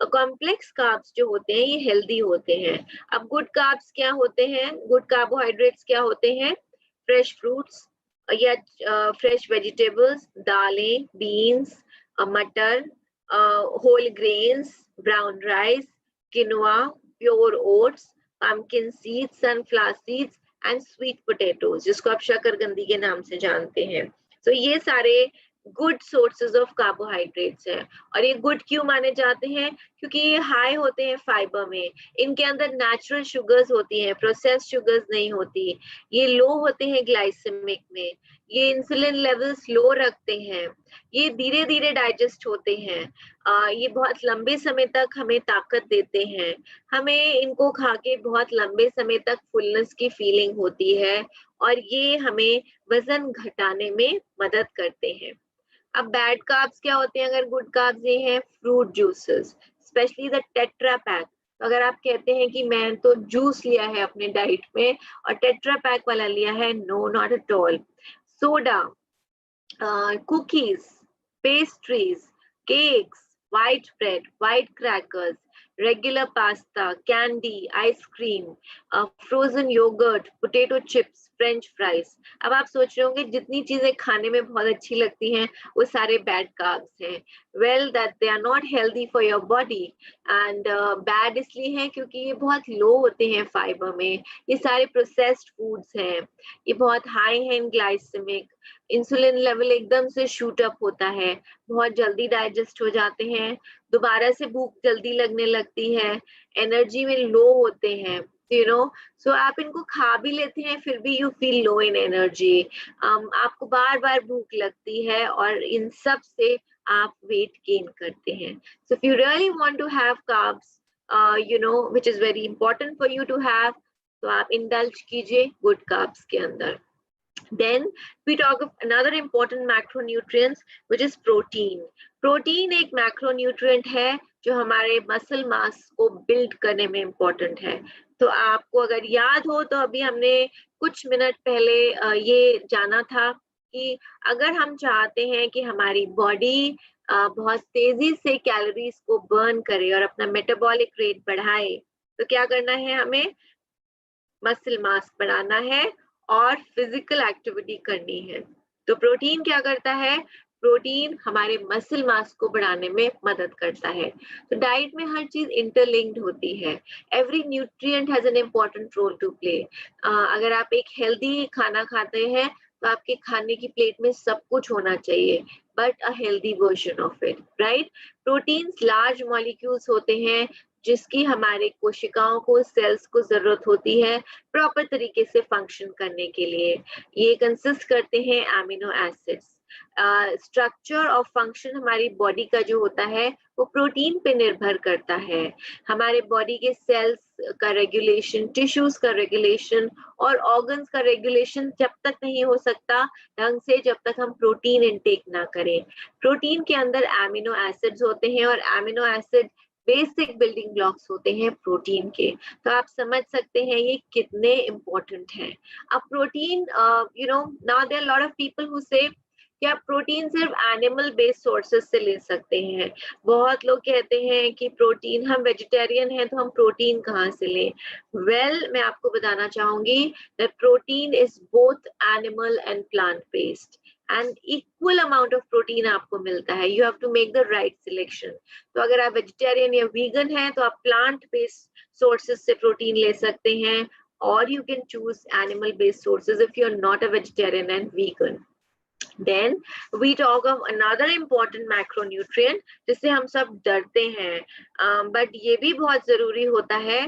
कॉम्प्लेक्स कार्ब्स जो होते हैं ये हेल्दी होते हैं। अब गुड कार्ब्स क्या होते हैं? गुड कार्बोहाइड्रेट्स क्या होते हैं? फ्रेश फ्रूट्स या फ्रेश वेजिटेबल्स, दालें, बीन्स, मटर, whole grains, brown rice, quinoa, pure oats, pumpkin seeds, sunflower seeds and sweet potatoes, जिसको आप शकरकंदी के नाम से जानते हैं। तो ये सारे गुड सोर्सेज ऑफ कार्बोहाइड्रेट्स हैं, और ये गुड क्यों माने जाते हैं? क्योंकि ये हाई होते हैं फाइबर में, इनके अंदर नेचुरल शुगर्स होती हैं, प्रोसेस्ड शुगर्स नहीं होती। ये लो होते हैं ग्लाइसेमिक में, ये इंसुलिन लेवल्स लो रखते हैं, ये धीरे धीरे डाइजेस्ट होते हैं, ये बहुत लंबे समय तक हमें ताकत देते हैं। हमें इनको खा के बहुत लंबे समय तक फुलनेस की फीलिंग होती है, और ये हमें वजन घटाने में मदद करते हैं। अब बैड कार्ब्स क्या होते हैं? अगर गुड कार्ब्स ये हैं fruit juices, specially the tetra pack. तो अगर आप कहते हैं कि मैं तो जूस लिया है अपने डाइट में और टेट्रा पैक वाला लिया है, no not at all. Soda, cookies, pastries, cakes, white bread, white crackers, regular pasta, candy, ice cream, frozen yogurt, potato chips, French fries. अब आप सोच रहे होंगे जितनी चीजें खाने में बहुत अच्छी लगती हैं वो सारे बैड कार्ब्स हैं. Well, that they are not healthy for your body and bad इसलिए है क्योंकि ये बहुत लो होते हैं फाइबर में. ये सारे प्रोसेस्ड फूड्स हैं, ये बहुत हाई हैं इन ग्लाइसेमिक, इंसुलिन लेवल एकदम से शूट अप होता है, बहुत जल्दी डाइजेस्ट हो जाते हैं, दोबारा से भूख जल्दी लगने लगती है, एनर्जी में लो होते हैं, यू नो. सो आप इनको खा भी लेते हैं फिर भी you feel low in energy, आपको बार बार भूख लगती है और इन सब से आप वेट गेन करते हैं. So if you really want to have carbs, you know, which is very important for you to have, तो आप इंडल्ज कीजिए गुड कार्ब्स के अंदर. Then we talk of another important macronutrients, which is protein. Protein एक macronutrient है जो हमारे मसल मास को बिल्ड करने में important है. तो आपको अगर याद हो तो अभी हमने कुछ मिनट पहले ये जाना था कि अगर हम चाहते हैं कि हमारी बॉडी बहुत तेजी से कैलोरीज को बर्न करे और अपना मेटाबॉलिक रेट बढ़ाए, तो क्या करना है? हमें मसल मास बढ़ाना है और फिजिकल एक्टिविटी करनी है. तो प्रोटीन क्या करता है? प्रोटीन हमारे मसल मास को बढ़ाने में मदद करता है. तो डाइट में हर चीज इंटरलिंक्ड होती है. Every nutrient has an important role to play. अगर आप एक हेल्दी खाना खाते हैं तो आपके खाने की प्लेट में सब कुछ होना चाहिए, but a healthy version of it, right? Proteins large molecules होते हैं जिसकी हमारे कोशिकाओं को, सेल्स को जरूरत होती है प्रॉपर तरीके से फंक्शन करने के लिए. ये कंसिस्ट करते हैं एमिनो एसिड्स. स्ट्रक्चर और फंक्शन हमारी बॉडी का जो होता है वो प्रोटीन पे निर्भर करता है. हमारे बॉडी के सेल्स का रेगुलेशन, टिश्यूज का रेगुलेशन और ऑर्गन्स का रेगुलेशन जब तक नहीं हो सकता ढंग से, जब तक हम प्रोटीन इनटेक ना करें. प्रोटीन के अंदर एमिनो एसिड्स होते हैं और amino acid basic building blocks होते हैं प्रोटीन के. तो आप समझ सकते हैं ये कितने इम्पोर्टेंट हैं. अब protein, you know, now there are lot of people who say कि आप प्रोटीन सिर्फ एनिमल बेस्ड सोर्सेस से ले सकते हैं. बहुत लोग कहते हैं कि प्रोटीन, हम वेजिटेरियन हैं तो हम प्रोटीन कहाँ से लें? वेल, मैं आपको बताना चाहूंगी that protein is both animal and plant based and equal amount of protein आपको मिलता है. You have to make the right selection. तो अगर आप वेजिटेरियन या वीगन हैं तो आप प्लांट बेस्ड सोर्सेज से प्रोटीन ले सकते हैं, और you can choose animal based sources if you're not a vegetarian and vegan. Then we talk of another important macronutrient जिससे हम सब डरते हैं, but ये भी बहुत जरूरी होता है,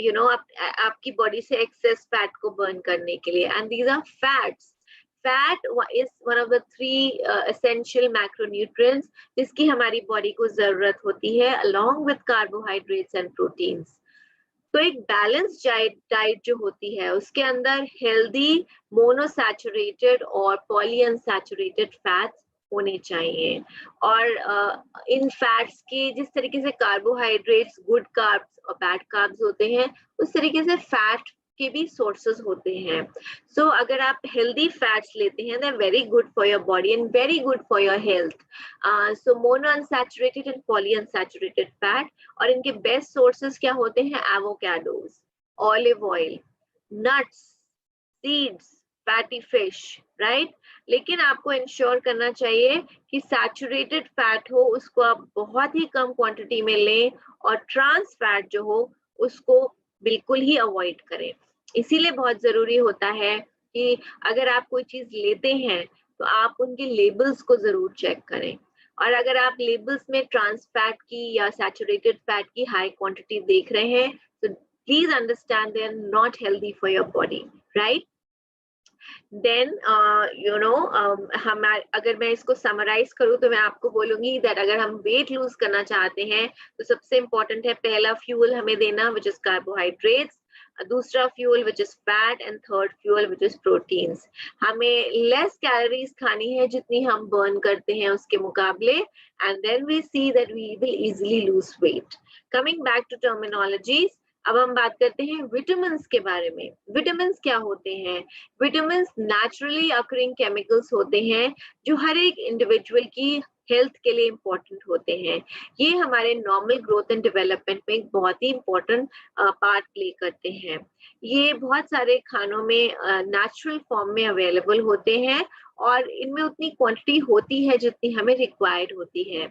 you know, आपकी बॉडी से एक्सेस फैट को बर्न करने के लिए, and these are fats. Fat is one of the three essential macronutrients जिसकी हमारी बॉडी को जरूरत होती है along with carbohydrates and proteins. तो एक बैलेंस डाइट जो होती है उसके अंदर हेल्दी मोनोसैचुरेटेड और पॉलीअनसैचुरेटेड फैट्स होने चाहिए. और इन फैट्स के जिस तरीके से कार्बोहाइड्रेट्स, गुड कार्ब्स और बैड कार्ब्स होते हैं, उस तरीके से फैट के भी सोर्सेज होते हैं. सो अगर आप हेल्दी फैट्स लेते हैं, they very good for your body and very good for your health. So monounsaturated and polyunsaturated fat, और इनके बेस्ट सोर्सेज क्या होते हैं? Avocados, olive oil, nuts, seeds, fatty fish, right? लेकिन आपको इंश्योर करना चाहिए कि सैचुरेटेड फैट हो उसको आप बहुत ही कम क्वांटिटी में लें, और ट्रांस फैट जो हो उसको बिल्कुल ही अवॉइड करें. इसीलिए बहुत जरूरी होता है कि अगर आप कोई चीज लेते हैं तो आप उनके लेबल्स को जरूर चेक करें, और अगर आप लेबल्स में ट्रांस फैट की या सैचुरेटेड फैट की हाई क्वांटिटी देख रहे हैं तो please understand they are not healthy for your body, right? Then you know, अगर मैं इसको समराइज करूँ तो मैं आपको बोलूंगी दैट अगर हम वेट लूज करना चाहते हैं तो सबसे इम्पोर्टेंट है पहला फ्यूल हमें देना, विच इज कार्बोहाइड्रेट्स. दूसरा fuel which is fat and third fuel which is proteins. हमें लेस कैलोरीज खानी है जितनी हम बर्न करते हैं उसके मुकाबले, and then we see that we will easily lose weight. Coming back to terminologies, अब हम बात करते हैं विटामिन्स के बारे में। विटामिन्स क्या होते हैं? विटामिन्स नेचुरली अकरिंग केमिकल्स होते हैं जो हर एक इंडिविजुअल की हेल्थ के लिए इम्पोर्टेंट होते हैं। ये हमारे नॉर्मल ग्रोथ एंड डेवलपमेंट में एक बहुत ही इम्पोर्टेंट पार्ट प्ले करते हैं। ये बहुत सारे खानों में नेचुरल फॉर्म में अवेलेबल होते हैं और इनमें उतनी क्वांटिटी होती है जितनी हमें रिक्वायर्ड होती है।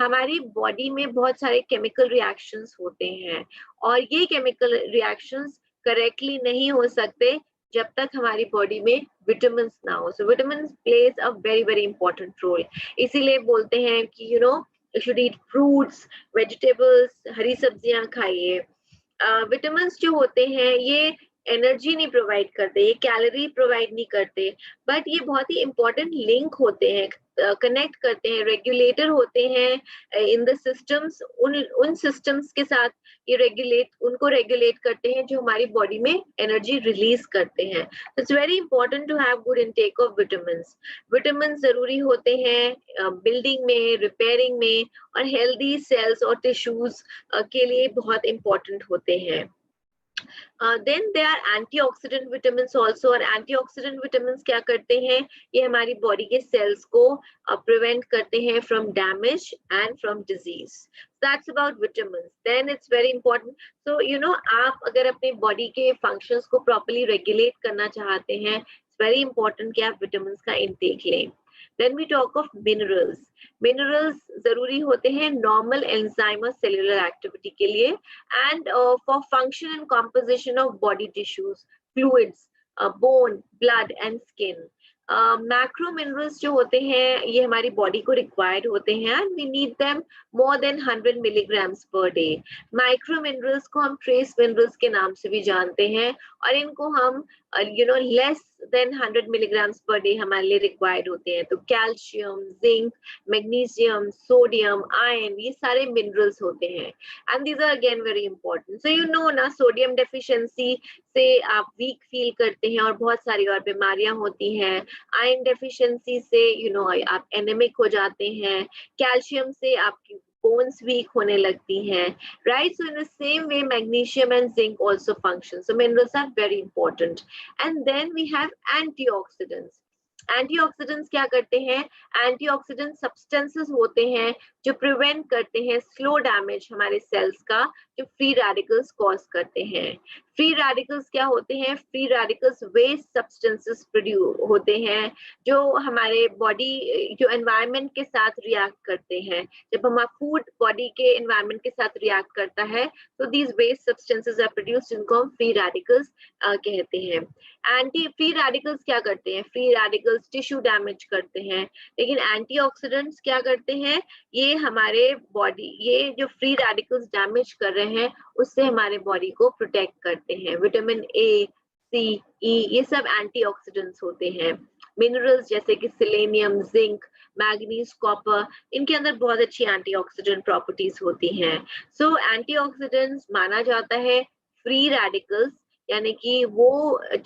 हमारी बॉडी में बहुत सारे केमिकल रिएक्शंस होते हैं और ये केमिकल रिएक्शंस करेक्टली नहीं हो सकते जब तक हमारी बॉडी में विटामिन्स ना हो। So vitamins plays a very very important role. इसीलिए बोलते हैं कि you should eat fruits, vegetables, हरी सब्जियां खाइए। विटामिन्स जो होते हैं ये एनर्जी नहीं प्रोवाइड करते, ये कैलोरी प्रोवाइड नहीं करते, बट ये बहुत ही इंपॉर्टेंट लिंक होते हैं, कनेक्ट करते हैं, रेगुलेटर होते हैं इन द सिस्टम्स। उन सिस्टम्स के साथ ये उनको रेगुलेट करते हैं जो हमारी बॉडी में एनर्जी रिलीज करते हैं। It's very important to have good intake of vitamins. Vitamins जरूरी होते हैं बिल्डिंग में, रिपेयरिंग में, और हेल्दी सेल्स और टिश्यूज के लिए बहुत इंपॉर्टेंट होते हैं। Then there are antioxidant vitamins also, और antioxidant vitamins क्या करते हैं? ये हमारी बॉडी के सेल्स को प्रिवेंट करते हैं from damage and from disease. That's about vitamins. Then it's very important. So आप अगर अपनी बॉडी के फंक्शंस को प्रॉपर्ली रेगुलेट करना चाहते हैं, it's very important कि आप विटामिन्स का इंटेक लें। Then we talk of minerals. Minerals जरूरी होते हैं normal enzyme और cellular activity के लिए, and for function and composition of body tissues, fluids, bone, blood and skin. Macro minerals जो होते हैं ये हमारी बॉडी को रिक्वायर्ड होते हैं, and we need them more than 100 milligrams per day. Micro minerals को हम ट्रेस मिनरल्स के नाम से भी जानते हैं, और इनको हम less than 100 milligrams per day हमारे लिए रिक्वायर्ड होते हैं। तो calcium, zinc, magnesium, sodium, iron, ये सारे मिनरल्स होते हैं, and these are again very important. So ना, सोडियम डेफिशिएंसी से आप वीक फील करते हैं और बहुत सारी और बीमारियां होती हैं। आयरन डेफिशिएंसी से आप एनेमिक हो जाते हैं। कैल्शियम से आपकी bones weak होने लगती हैं, right? So in the same way, magnesium and zinc also function. So minerals are very important. And then we have antioxidants. Antioxidants क्या करते हैं? एंटीऑक्सीडेंट सब्सटेंसेस होते हैं जो प्रिवेंट करते हैं स्लो डैमेज हमारे सेल्स का, जो फ्री रेडिकल्स कॉज करते हैं। फ्री रेडिकल्स क्या होते हैं? Free radicals waste substances produce होते हैं जो हमारे बॉडी जो एनवायरनमेंट के साथ रिएक्ट करते हैं। जब हमारा फूड बॉडी के एनवायरनमेंट के साथ रिएक्ट करता है तो these waste substances are produced, जिनको हम फ्री रेडिकल्स कहते हैं। एंटी फ्री रेडिकल्स क्या करते हैं? फ्री रेडिकल्स टिश्यू डैमेज करते हैं, लेकिन एंटीऑक्सीडेंट्स क्या करते हैं? ये हमारे बॉडी, ये जो फ्री रेडिकल्स डैमेज कर रहे हैं उससे हमारे बॉडी को प्रोटेक्ट करते हैं। विटामिन ए, सी, ई, ये सब एंटीऑक्सीडेंट्स होते हैं। मिनरल्स जैसे कि सिलेनियम, जिंक, मैग्नीज, कॉपर, इनके अंदर बहुत अच्छी एंटीऑक्सीडेंट प्रॉपर्टीज होती हैं। सो एंटीऑक्सीडेंट्स माना जाता है फ्री रेडिकल्स, यानी कि वो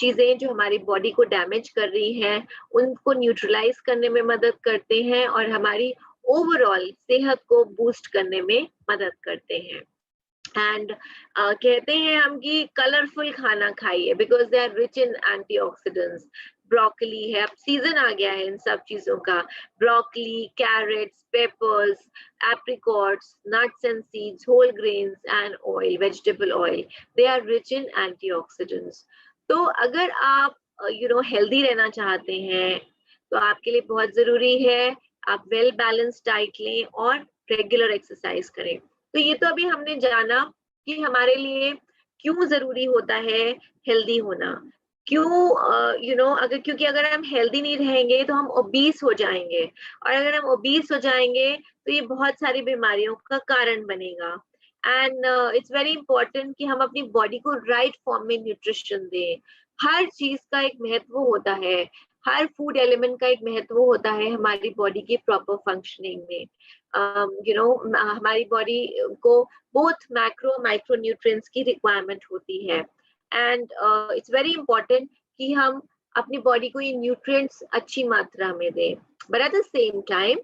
चीजें जो हमारी बॉडी को डैमेज कर रही हैं उनको न्यूट्रलाइज करने में मदद करते हैं और हमारी ओवरऑल सेहत को बूस्ट करने में मदद करते हैं। एंड कहते हैं हम कि कलरफुल खाना खाइए because they are rich in antioxidants. Broccoli है, अब सीजन आ गया है इन सब चीजों का। Broccoli, carrots, peppers, apricots, nuts and seeds, whole grains and oil, vegetable oil, they are rich in antioxidants. तो अगर आप हेल्दी रहना चाहते हैं तो आपके लिए बहुत जरूरी है आप वेल बैलेंस्ड डाइट लें और रेगुलर एक्सरसाइज करें। तो ये तो अभी हमने जाना कि हमारे लिए क्यों जरूरी होता है हेल्दी होना। क्यों अगर क्योंकि अगर हम हेल्दी नहीं रहेंगे तो हम ओबीस हो जाएंगे, और अगर हम ओबीस हो जाएंगे तो ये बहुत सारी बीमारियों का कारण बनेगा। एंड इट्स वेरी इंपॉर्टेंट कि हम अपनी बॉडी को राइट फॉर्म में न्यूट्रिशन दें। हर चीज का एक महत्व होता है, हर फूड एलिमेंट का एक महत्व होता है हमारी बॉडी के प्रॉपर फंक्शनिंग में। हमारी बॉडी को बोथ मैक्रो माइक्रो न्यूट्रिएंट्स की रिक्वायरमेंट होती है, एंड इट्स वेरी इंपॉर्टेंट कि हम अपनी बॉडी को ये न्यूट्रिएंट्स अच्छी मात्रा में दें, but at the same time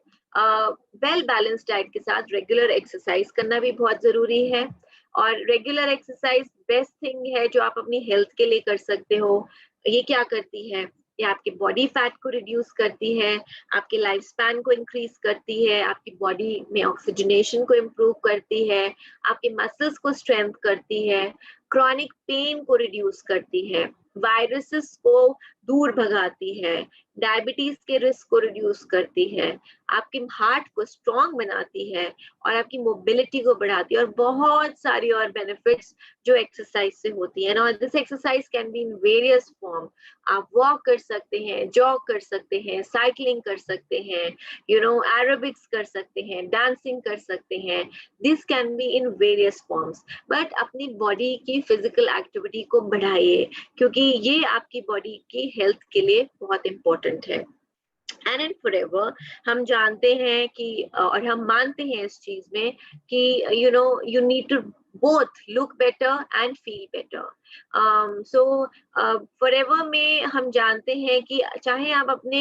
well balanced diet के साथ रेगुलर एक्सरसाइज करना भी बहुत जरूरी है। और रेगुलर एक्सरसाइज बेस्ट थिंग है जो आप अपनी हेल्थ के लिए कर सकते हो। ये क्या करती है? ये आपके बॉडी फैट को रिड्यूस करती है, आपके लाइफ स्पैन को इंक्रीज करती है, आपकी बॉडी में ऑक्सीजनेशन को इम्प्रूव करती है, आपके मसल्स को स्ट्रेंथ करती है, क्रॉनिक पेन को रिड्यूस करती है, वायरसेस को दूर भगाती है, डायबिटीज के रिस्क को रिड्यूस करती है, आपके हार्ट को स्ट्रॉन्ग बनाती है और आपकी मोबिलिटी को बढ़ाती है, और बहुत सारी और बेनिफिट्स जो एक्सरसाइज से होती है। और this exercise can be in various form. आप वॉक कर सकते हैं, जॉग कर सकते हैं, साइकिलिंग कर सकते हैं, एरोबिक्स कर सकते हैं, डांसिंग कर सकते हैं। This can be in various forms, but अपनी बॉडी की फिजिकल एक्टिविटी को बढ़ाइए, क्योंकि ये आपकी बॉडी की हेल्थ के लिए बहुत इंपॉर्टेंट है। एंड इन फॉरएवर हम जानते हैं कि और हम मानते हैं इस चीज में कि you need to both look better and feel better. So forever में हम जानते हैं कि चाहे आप अपने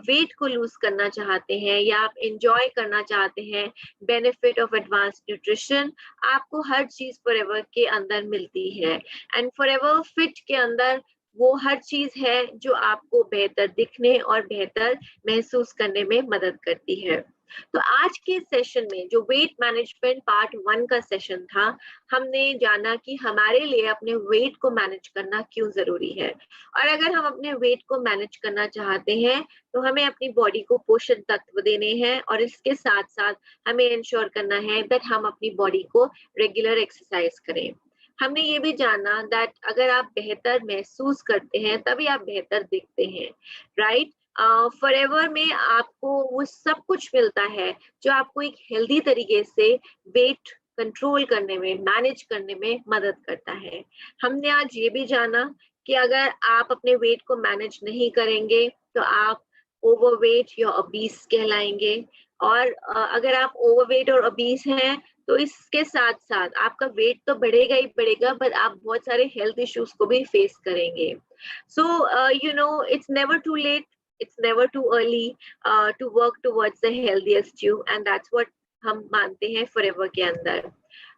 वेट को लूज करना चाहते हैं या आप एंजॉय करना चाहते हैं बेनिफिट ऑफ एडवांस न्यूट्रिशन, आपको हर चीज forever के अंदर मिलती है। एंड forever फिट के अंदर वो हर चीज है जो आपको बेहतर दिखने और बेहतर महसूस करने में मदद करती है। तो आज के सेशन में जो वेट मैनेजमेंट पार्ट 1 का सेशन था, हमने जाना कि हमारे लिए अपने वेट को मैनेज करना क्यों जरूरी है। और अगर हम अपने वेट को मैनेज करना चाहते हैं तो हमें अपनी बॉडी को पोषण तत्व देने हैं, और इसके साथ साथ हमें इंश्योर करना है दैट हम अपनी बॉडी को रेगुलर एक्सरसाइज करें। हमने ये भी जाना दैट अगर आप बेहतर महसूस करते हैं तभी आप बेहतर दिखते हैं, राइट। फॉरएवर में आपको वो सब कुछ मिलता है जो आपको एक हेल्दी तरीके से वेट कंट्रोल करने में, मैनेज करने में मदद करता है। हमने आज ये भी जाना कि अगर आप अपने वेट को मैनेज नहीं करेंगे तो आप ओवरवेट या ओबीस कहलाएंगे, और अगर आप ओवरवेट और ओबीस हैं तो इसके साथ साथ आपका वेट तो बढ़ेगा ही बढ़ेगा, बट आप बहुत सारे हेल्थ इश्यूज को भी फेस करेंगे। So it's never too late, it's never too early to work towards the healthiest you, and that's what हम मानते हैं forever के अंदर।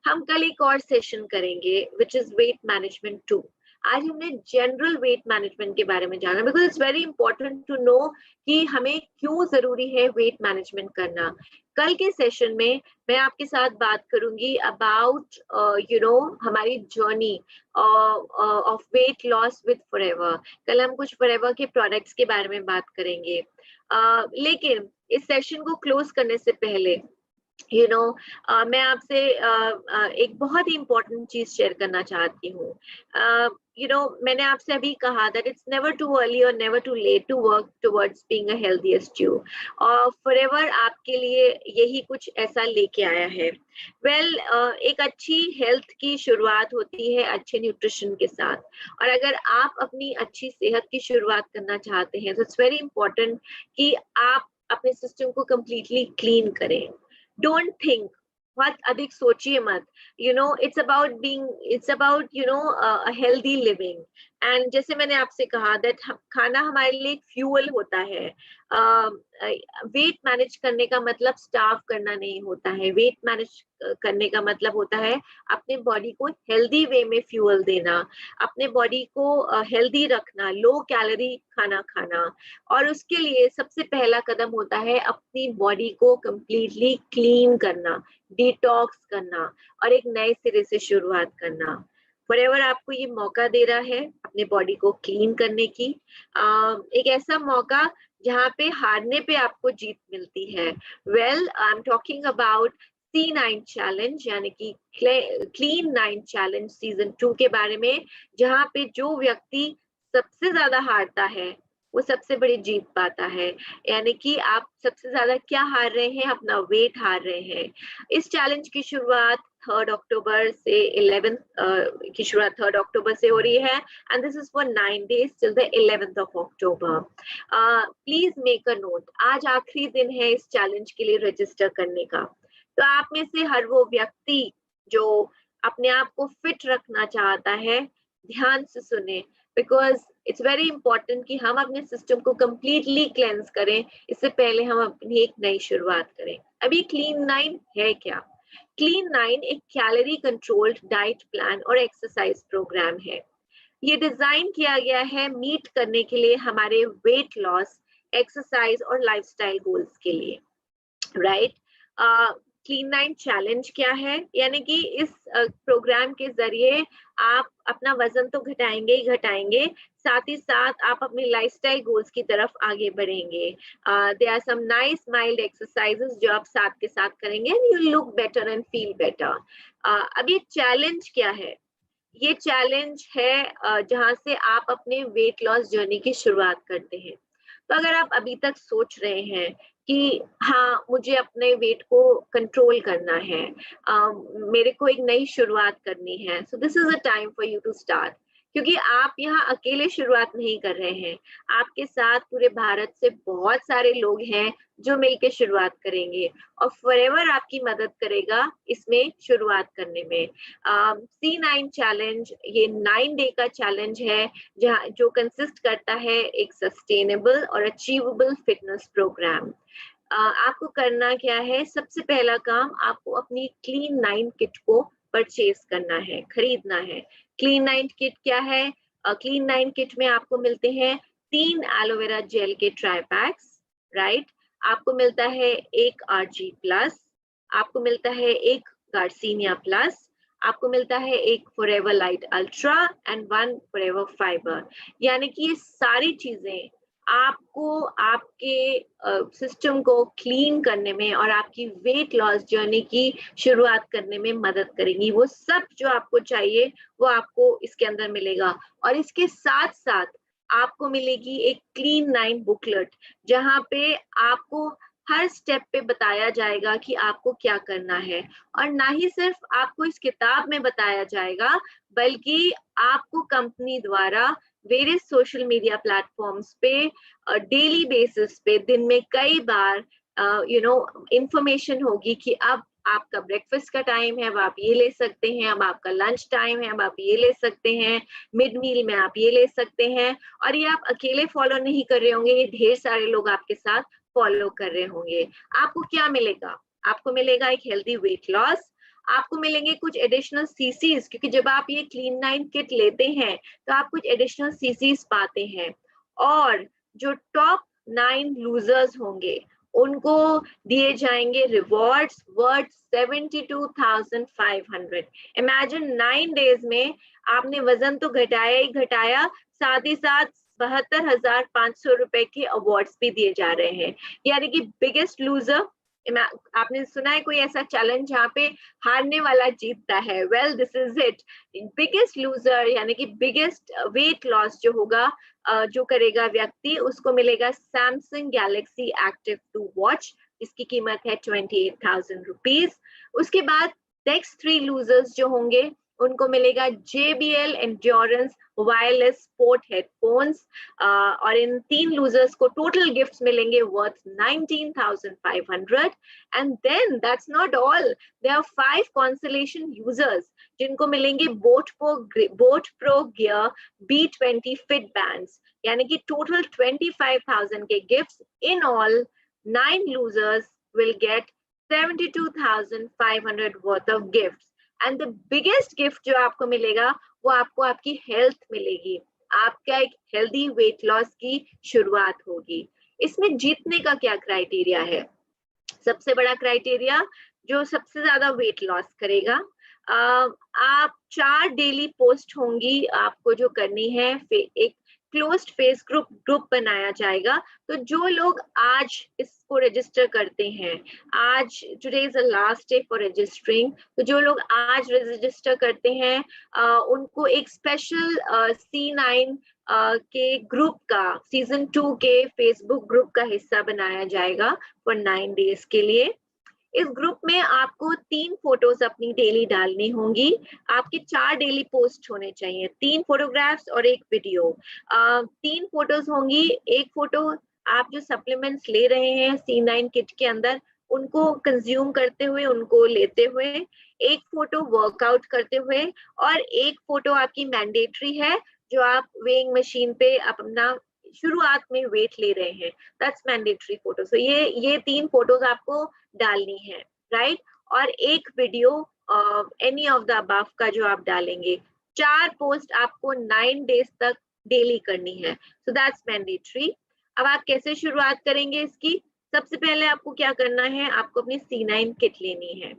हम कल एक और सेशन करेंगे which is weight management 2। आज हमने जनरल वेट मैनेजमेंट के बारे में जाना, because it's very important to know कि हमें क्यों जरूरी है वेट मैनेजमेंट करना। कल के सेशन में मैं आपके साथ बात करूंगी अबाउट हमारी journey of weight loss with forever. कल हम कुछ फॉरएवर के प्रोडक्ट्स के बारे में बात करेंगे, लेकिन इस सेशन को क्लोज करने से पहले मैं आपसे एक बहुत ही इम्पोर्टेंट चीज शेयर करना चाहती हूँ। मैंने आपसे अभी कहा that it's never too early और never too late to work towards being a healthiest you, और फॉरएवर आपके लिए यही कुछ ऐसा लेके आया है। एक अच्छी हेल्थ की शुरुआत होती है अच्छे न्यूट्रिशन के साथ, और अगर आप अपनी अच्छी सेहत की शुरुआत करना चाहते हैं तो इट्स वेरी इंपॉर्टेंट कि आप अपने सिस्टम को कंप्लीटली क्लीन करें। Don't think, बहुत अधिक सोचिए मत। it's about a healthy living। And जैसे मैंने आपसे कहा दैट खाना हमारे लिए एक फ्यूल होता है। वेट मैनेज करने का मतलब स्टार्व करना नहीं होता है। वेट मैनेज करने का मतलब होता है अपने बॉडी को हेल्दी वे में फ्यूल देना, अपने बॉडी को हेल्दी रखना, लो कैलोरी खाना खाना। और उसके लिए सबसे पहला कदम होता है अपनी बॉडी को कंप्लीटली क्लीन करना, डिटॉक्स करना और एक नए सिरे से शुरुआत करना। फॉरएवर आपको ये मौका दे रहा है अपने बॉडी को क्लीन करने की, एक ऐसा मौका जहाँ पे हारने पे आपको जीत मिलती है। I am talking about C9 challenge, यानी कि क्लीन 9 चैलेंज सीजन 2 के बारे में, जहाँ पे जो व्यक्ति सबसे ज्यादा हारता है वो सबसे बड़ी जीत पाता है। यानी कि आप सबसे ज्यादा क्या हार रहे हैं? अपना वेट हार रहे हैं। इस चैलेंज की शुरुआत 3 अक्टूबर से 11 की शुरुआत 3 अक्टूबर से हो रही है, and this is for 9 days till the 11th of October। Please make a note, आज आखिरी दिन है इस चैलेंज के लिए रजिस्टर करने का। तो आप में से हर वो व्यक्ति जो अपने आप को फिट रखना चाहता है, ध्यान से सुने, बिकॉज इट्स वेरी इंपॉर्टेंट कि हम अपने सिस्टम को कंप्लीटली क्लेंस करें, इससे पहले हम अपनी एक नई शुरुआत करें। अभी क्लीन 9 है क्या? क्लीन 9 एक कैलोरी कंट्रोल्ड डाइट प्लान और एक्सरसाइज प्रोग्राम है। ये डिजाइन किया गया है मीट करने के लिए हमारे वेट लॉस, एक्सरसाइज और लाइफस्टाइल गोल्स के लिए, राइट? क्लीन 9 चैलेंज क्या है? यानी कि इस प्रोग्राम के जरिए आप अपना वजन तो घटाएंगे ही घटाएंगे, साथ ही साथ आप अपनी लाइफस्टाइल गोल्स की तरफ आगे बढ़ेंगे। There are some nice mild exercises जो आप साथ के साथ करेंगे and you look better and feel better. अब ये चैलेंज क्या है? ये चैलेंज है जहां से आप अपने वेट लॉस जर्नी की शुरुआत करते हैं। तो अगर आप अभी तक सोच रहे हैं कि हाँ, मुझे अपने वेट को कंट्रोल करना है, मेरे को एक नई शुरुआत करनी है, so this is a time for you to start. क्योंकि आप यहाँ अकेले शुरुआत नहीं कर रहे हैं, आपके साथ पूरे भारत से बहुत सारे लोग हैं जो मिलकर शुरुआत करेंगे और फॉरएवर आपकी मदद करेगा इसमें शुरुआत करने में। C9 चैलेंज ये 9 डे का चैलेंज है, जहाँ जो कंसिस्ट करता है एक सस्टेनेबल और अचीवेबल फिटनेस प्रोग्राम। आपको करना क्या है? सबसे पहला काम, आपको अपनी क्लीन 9 किट को परचेज करना है, खरीदना है। क्लीन 9 किट क्या है? क्लीन 9 किट में आपको मिलते हैं 3 एलोवेरा जेल के ट्राई पैक्स, राइट? आपको मिलता है एक RG प्लस, आपको मिलता है एक गार्सिनिया प्लस, आपको मिलता है एक forever light ultra and 1 forever fibre. यानी कि ये सारी चीजें आपको आपके सिस्टम को क्लीन करने में और आपकी वेट लॉस जर्नी की शुरुआत करने में मदद करेंगी। वो सब जो आपको चाहिए वो आपको इसके अंदर मिलेगा। और इसके साथ साथ आपको मिलेगी एक क्लीन 9 बुकलेट, जहां पे आपको हर स्टेप पे बताया जाएगा कि आपको क्या करना है। और ना ही सिर्फ आपको इस किताब में बताया जाएगा, बल्कि आपको कंपनी द्वारा वेरियस सोशल मीडिया प्लेटफॉर्म्स पे डेली बेसिस पे दिन में कई बार इंफॉर्मेशन होगी कि अब आपका ब्रेकफास्ट का टाइम है, अब आप ये ले सकते हैं, अब आपका लंच टाइम है, अब आप ये ले सकते हैं, मिड मील में आप ये ले सकते हैं। और ये आप अकेले फॉलो नहीं कर रहे होंगे, ये ढेर सारे लोग आपके साथ फॉलो कर रहे होंगे। आपको क्या मिलेगा? आपको मिलेगा एक हेल्दी वेट लॉस, आपको मिलेंगे कुछ एडिशनल सीसीज, क्योंकि जब आप ये क्लीन 9 किट लेते हैं तो आप कुछ एडिशनल सीसीज पाते हैं। और जो टॉप 9 लूजर्स होंगे उनको दिए जाएंगे रिवॉर्ड्स वर्थ 72,500। इमेजिन 9 डेज में आपने वजन तो घटाया ही घटाया, साथ ही साथ 72,500 रुपए के अवार्ड्स भी दिए जा रहे हैं। यानी कि बिगेस्ट लूजर, आपने सुना है कोई ऐसा चैलेंज जहाँ पे हारने वाला जीतता है? Well, this is it. Biggest loser यानी कि बिगेस्ट वेट लॉस जो होगा, जो करेगा व्यक्ति, उसको मिलेगा सैमसंग गैलेक्सी एक्टिव 2 वॉच, इसकी कीमत है 28,000 रुपीज। उसके बाद नेक्स्ट 3 लूजर्स जो होंगे उनको मिलेगा JBL endurance wireless sport headphones, और इन 3 लूजर्स को टोटल गिफ्ट्स मिलेंगे worth 19,500। And then that's not all, there are 5 consolation users जिनको मिलेंगे boAt pro gear B20 fit bands, यानी कि टोटल 25,000 के gifts. In all 9 losers will get 72,500 worth of gifts. And the biggest gift जो आपको मिलेगा वो आपको आपकी हेल्थ मिलेगी, आपका एक हेल्दी वेट लॉस की शुरुआत होगी। इसमें जीतने का क्या क्राइटेरिया है? सबसे बड़ा क्राइटेरिया, जो सबसे ज्यादा वेट लॉस करेगा, आप 4 डेली पोस्ट होंगी आपको जो करनी है, एक क्लोज्ड फेस ग्रुप बनाया जाएगा। तो जो लोग आज इसको रजिस्टर करते हैं, आज today is the last day for registering, तो जो लोग आज रजिस्टर करते हैं उनको एक स्पेशल C9 के ग्रुप का, सीजन 2 के फेसबुक ग्रुप का हिस्सा बनाया जाएगा फॉर 9 डेज के लिए। इस ग्रुप में आपको 3 फोटोज अपनी डेली डालनी होंगी। आपके 4 डेली पोस्ट होने चाहिए, 3 फोटोग्राफ्स और एक वीडियो। 3 फोटोज होंगी, एक फोटो आप जो सप्लीमेंट्स ले रहे हैं C9 किट के अंदर उनको कंज्यूम करते हुए, उनको लेते हुए, एक फोटो वर्कआउट करते हुए और एक फोटो आपकी मैंडेटरी है जो आप वेइंग मशीन पे अपना शुरुआत में वेट ले रहे हैं, दैट्स मैंडेटरी फोटो। सो ये 3 फोटोज आपको डालनी है, राइट? और एक video any of the above का जो आप डालेंगे। 4 पोस्ट आपको 9 डेज तक डेली करनी है, सो दैट्स मैंडेटरी। अब आप कैसे शुरुआत करेंगे इसकी? सबसे पहले आपको क्या करना है, आपको अपनी C9 किट लेनी है।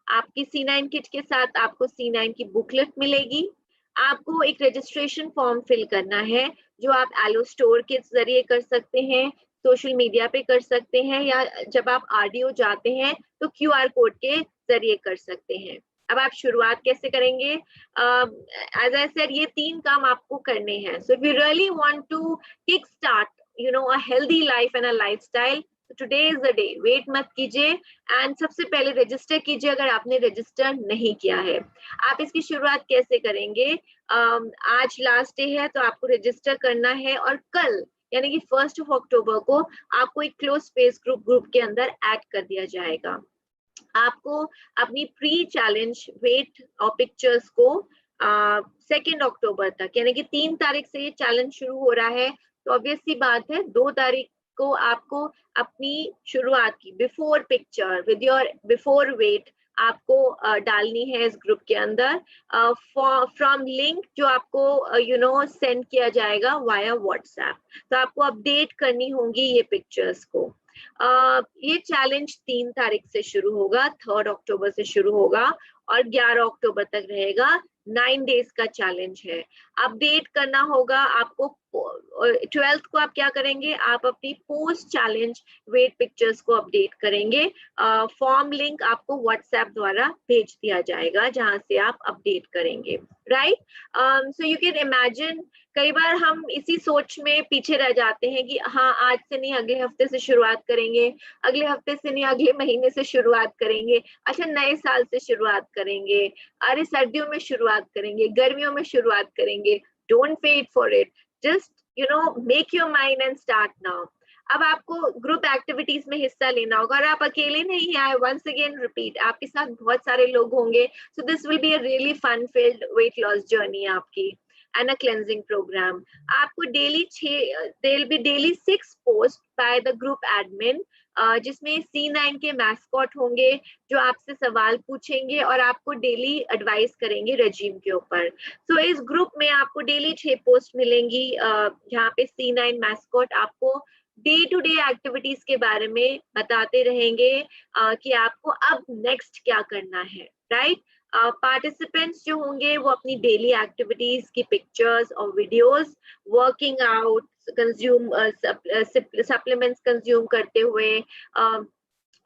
आपकी C9 किट के साथ आपको C9 की बुकलेट मिलेगी। आपको एक रजिस्ट्रेशन फॉर्म फिल करना है जो आप एलो स्टोर के जरिए कर सकते हैं, सोशल मीडिया पे कर सकते हैं, या जब आप RDO जाते हैं तो QR कोड के जरिए कर सकते हैं। अब आप शुरुआत कैसे करेंगे? एज आई सेड, ये 3 काम आपको करने हैं। So if you really want to kick start a healthy life and a lifestyle, so today is the day. Wait मत कीजिए एंड सबसे पहले रजिस्टर कीजिए अगर आपने रजिस्टर नहीं किया है। आप इसकी शुरुआत कैसे करेंगे? आज लास्ट डे है तो आपको रजिस्टर करना है और कल यानी कि 1 अक्टूबर को आपको एक क्लोज स्पेस ग्रुप के अंदर ऐड कर दिया जाएगा। आपको अपनी प्री चैलेंज वेट और पिक्चर्स को 2 अक्टूबर तक, यानी कि 3 तारीख से ये चैलेंज शुरू हो रहा है, तो ऑब्वियस सी बात है 2 तारीख को आपको अपनी शुरुआत की before picture with your before weight आपको डालनी है इस ग्रुप के अंदर फ्रॉम लिंक जो आपको सेंड किया जाएगा वाया व्हाट्सएप। तो आपको अपडेट करनी होंगी ये पिक्चर्स को। ये चैलेंज 3 तारीख से शुरू होगा, 3 अक्टूबर से शुरू होगा और 11 अक्टूबर तक रहेगा। 9 डेज का चैलेंज है। अपडेट करना होगा आपको। 12th को आप क्या करेंगे? आप अपनी पोस्ट चैलेंज वेट पिक्चर्स को अपडेट करेंगे। फॉर्म लिंक आपको व्हाट्सएप द्वारा भेज दिया जाएगा जहां से आप अपडेट करेंगे, right? So you can imagine, कई बार हम इसी सोच में पीछे रह जाते हैं कि हाँ आज से नहीं अगले हफ्ते से शुरुआत करेंगे, अगले हफ्ते से नहीं अगले महीने से शुरुआत करेंगे, अच्छा नए साल से शुरुआत करेंगे, अरे सर्दियों में शुरुआत करेंगे, गर्मियों में शुरुआत करेंगे। Don't wait for it, just make your mind and start now. अब आपको ग्रुप एक्टिविटीज में हिस्सा लेना होगा और आप अकेले नहीं हैं। वंस अगेन रिपीट, आपके साथ बहुत सारे लोग होंगे, so this will be a really fun filled weight loss journey आपकी and a cleansing program. आपको there will be daily 6 posts by the group admin, जिसमें C9 के मैस्कॉट होंगे जो आपसे सवाल पूछेंगे और आपको डेली एडवाइस करेंगे रजीम के ऊपर। सो इस ग्रुप में आपको डेली 6 पोस्ट मिलेंगी जहाँ पे C9 मैस्कॉट आपको डे टू डे एक्टिविटीज के बारे में बताते रहेंगे कि आपको अब नेक्स्ट क्या करना है, राइट? पार्टिसिपेंट्स जो होंगे वो अपनी डेली एक्टिविटीज की पिक्चर्स और videos, working out, consume supplements consume करते हुए,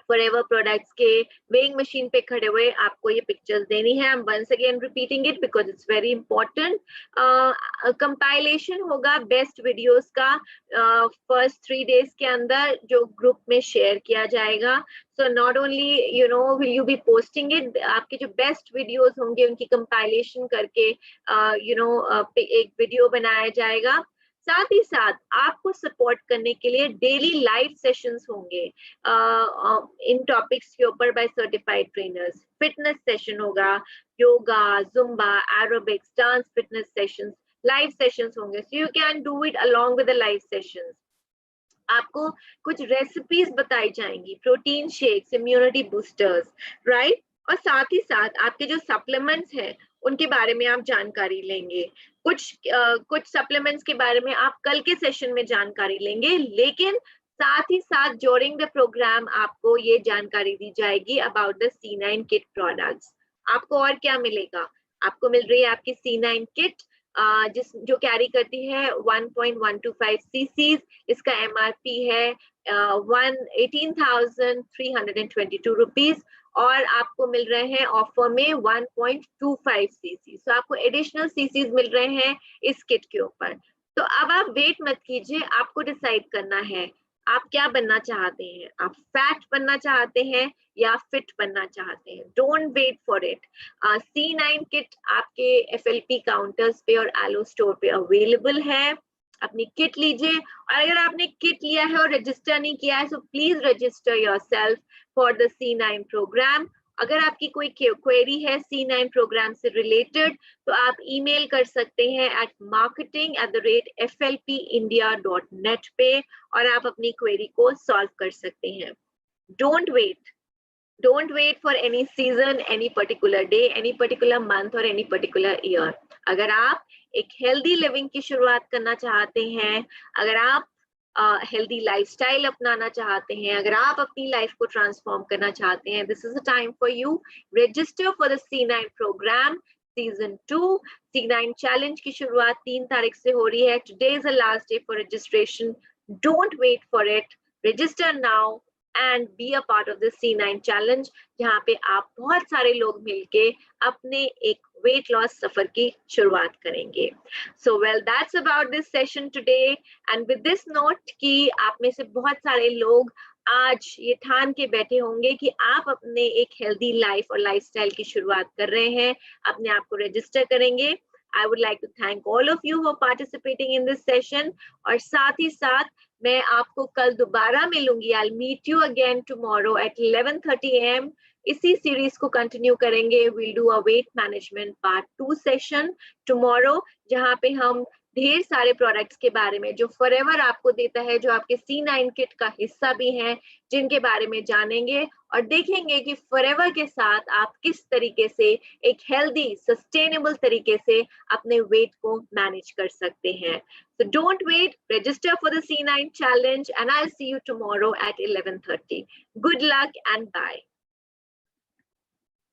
फॉरएवर प्रोडक्ट्स के वेइंग मशीन पे खड़े हुए आपको ये पिक्चर्स देनी है। I am once again repeating it because it's very important. Compilation होगा बेस्ट वीडियोस का फर्स्ट 3 डेज के अंदर जो ग्रुप में शेयर किया जाएगा। So not only will you be posting it, आपके जो बेस्ट वीडियोस होंगे उनकी कंपाइलेशन करके एक वीडियो बनाया जाएगा। साथ ही साथ आपको सपोर्ट करने के लिए डेली लाइव सेशंस होंगे इन टॉपिक्स के ऊपर by certified trainers. Fitness session होगा, yoga, zumba, aerobics, dance fitness sessions, live sessions होंगे। So you can do it along with the live sessions. आपको कुछ रेसिपीज बताई जाएंगी, protein shakes, immunity boosters, right? और साथ ही साथ आपके जो सप्लीमेंट्स हैं उनके बारे में आप जानकारी लेंगे। कुछ सप्लीमेंट्स के बारे में आप कल के सेशन में जानकारी लेंगे, लेकिन साथ ही साथ ड्यूरिंग द प्रोग्राम आपको ये जानकारी दी जाएगी about the C9 kit products. आपको और क्या मिलेगा? आपको मिल रही है आपकी C9 किट जो कैरी करती है 1.125 cc। इसका MRP है 18,322 रुपीज और आपको मिल रहे हैं ऑफर में 1.25 cc। सो आपको एडिशनल सीसीज मिल रहे हैं इस किट के ऊपर। तो अब आप वेट मत कीजिए, आपको डिसाइड करना है आप क्या बनना चाहते हैं। आप फैट बनना चाहते हैं या फिट बनना चाहते हैं? Don't wait for it. C9 kit आपके FLP काउंटर्स पे और एलो स्टोर पे अवेलेबल है। अपनी किट लीजिए और अगर आपने किट लिया है और रजिस्टर नहीं किया है, so please register yourself for the C9 program अगर आपकी कोई क्वेरी है C9 प्रोग्राम से रिलेटेड तो आप ईमेल कर सकते हैं at marketing@flpindia.net पे और आप अपनी क्वेरी को सॉल्व कर सकते हैं. Don't wait for any season, any particular day, any particular month or any particular year. अगर आप एक healthy living की शुरुआत करना चाहते हैं, अगर आप हेल्दी लाइफस्टाइल अपनाना चाहते हैं, अगर आप अपनी लाइफ को ट्रांसफॉर्म करना चाहते हैं, this is the time for you. Register for the C9 program season 2. C9 challenge की शुरुआत 3 तारीख से हो रही है. Today is the last day for registration. Don't wait for it. Register now and be a part of the C9 challenge, जहाँ पे आप बहुत सारे लोग मिलके अपने एक weight loss सफर की शुरुआत करेंगे. So well, that's about this session today. And with this note कि आप में से बहुत सारे लोग आज ये ठान के बैठे होंगे कि आप अपने एक healthy life और lifestyle की शुरुआत कर रहे हैं, अपने आप को register करेंगे. I would like to thank all of you for participating in this session. और साथ ही साथ मैं आपको कल दोबारा मिलूंगी. I'll meet you again tomorrow at 11:30 AM. इसी सीरीज को कंटिन्यू करेंगे. We'll do a weight management part 2 session tomorrow, जहाँ पे हम ढेर सारे प्रोडक्ट्स के बारे में जो फॉरएवर आपको देता है, जो आपके C9 किट का हिस्सा भी हैं, जिनके बारे में जानेंगे और देखेंगे कि फॉरएवर के साथ आप किस तरीके से एक हेल्दी सस्टेनेबल तरीके से अपने वेट को मैनेज कर सकते हैं. So don't wait, register for the C9 challenge and I'll see you tomorrow at 11:30. Good luck and bye.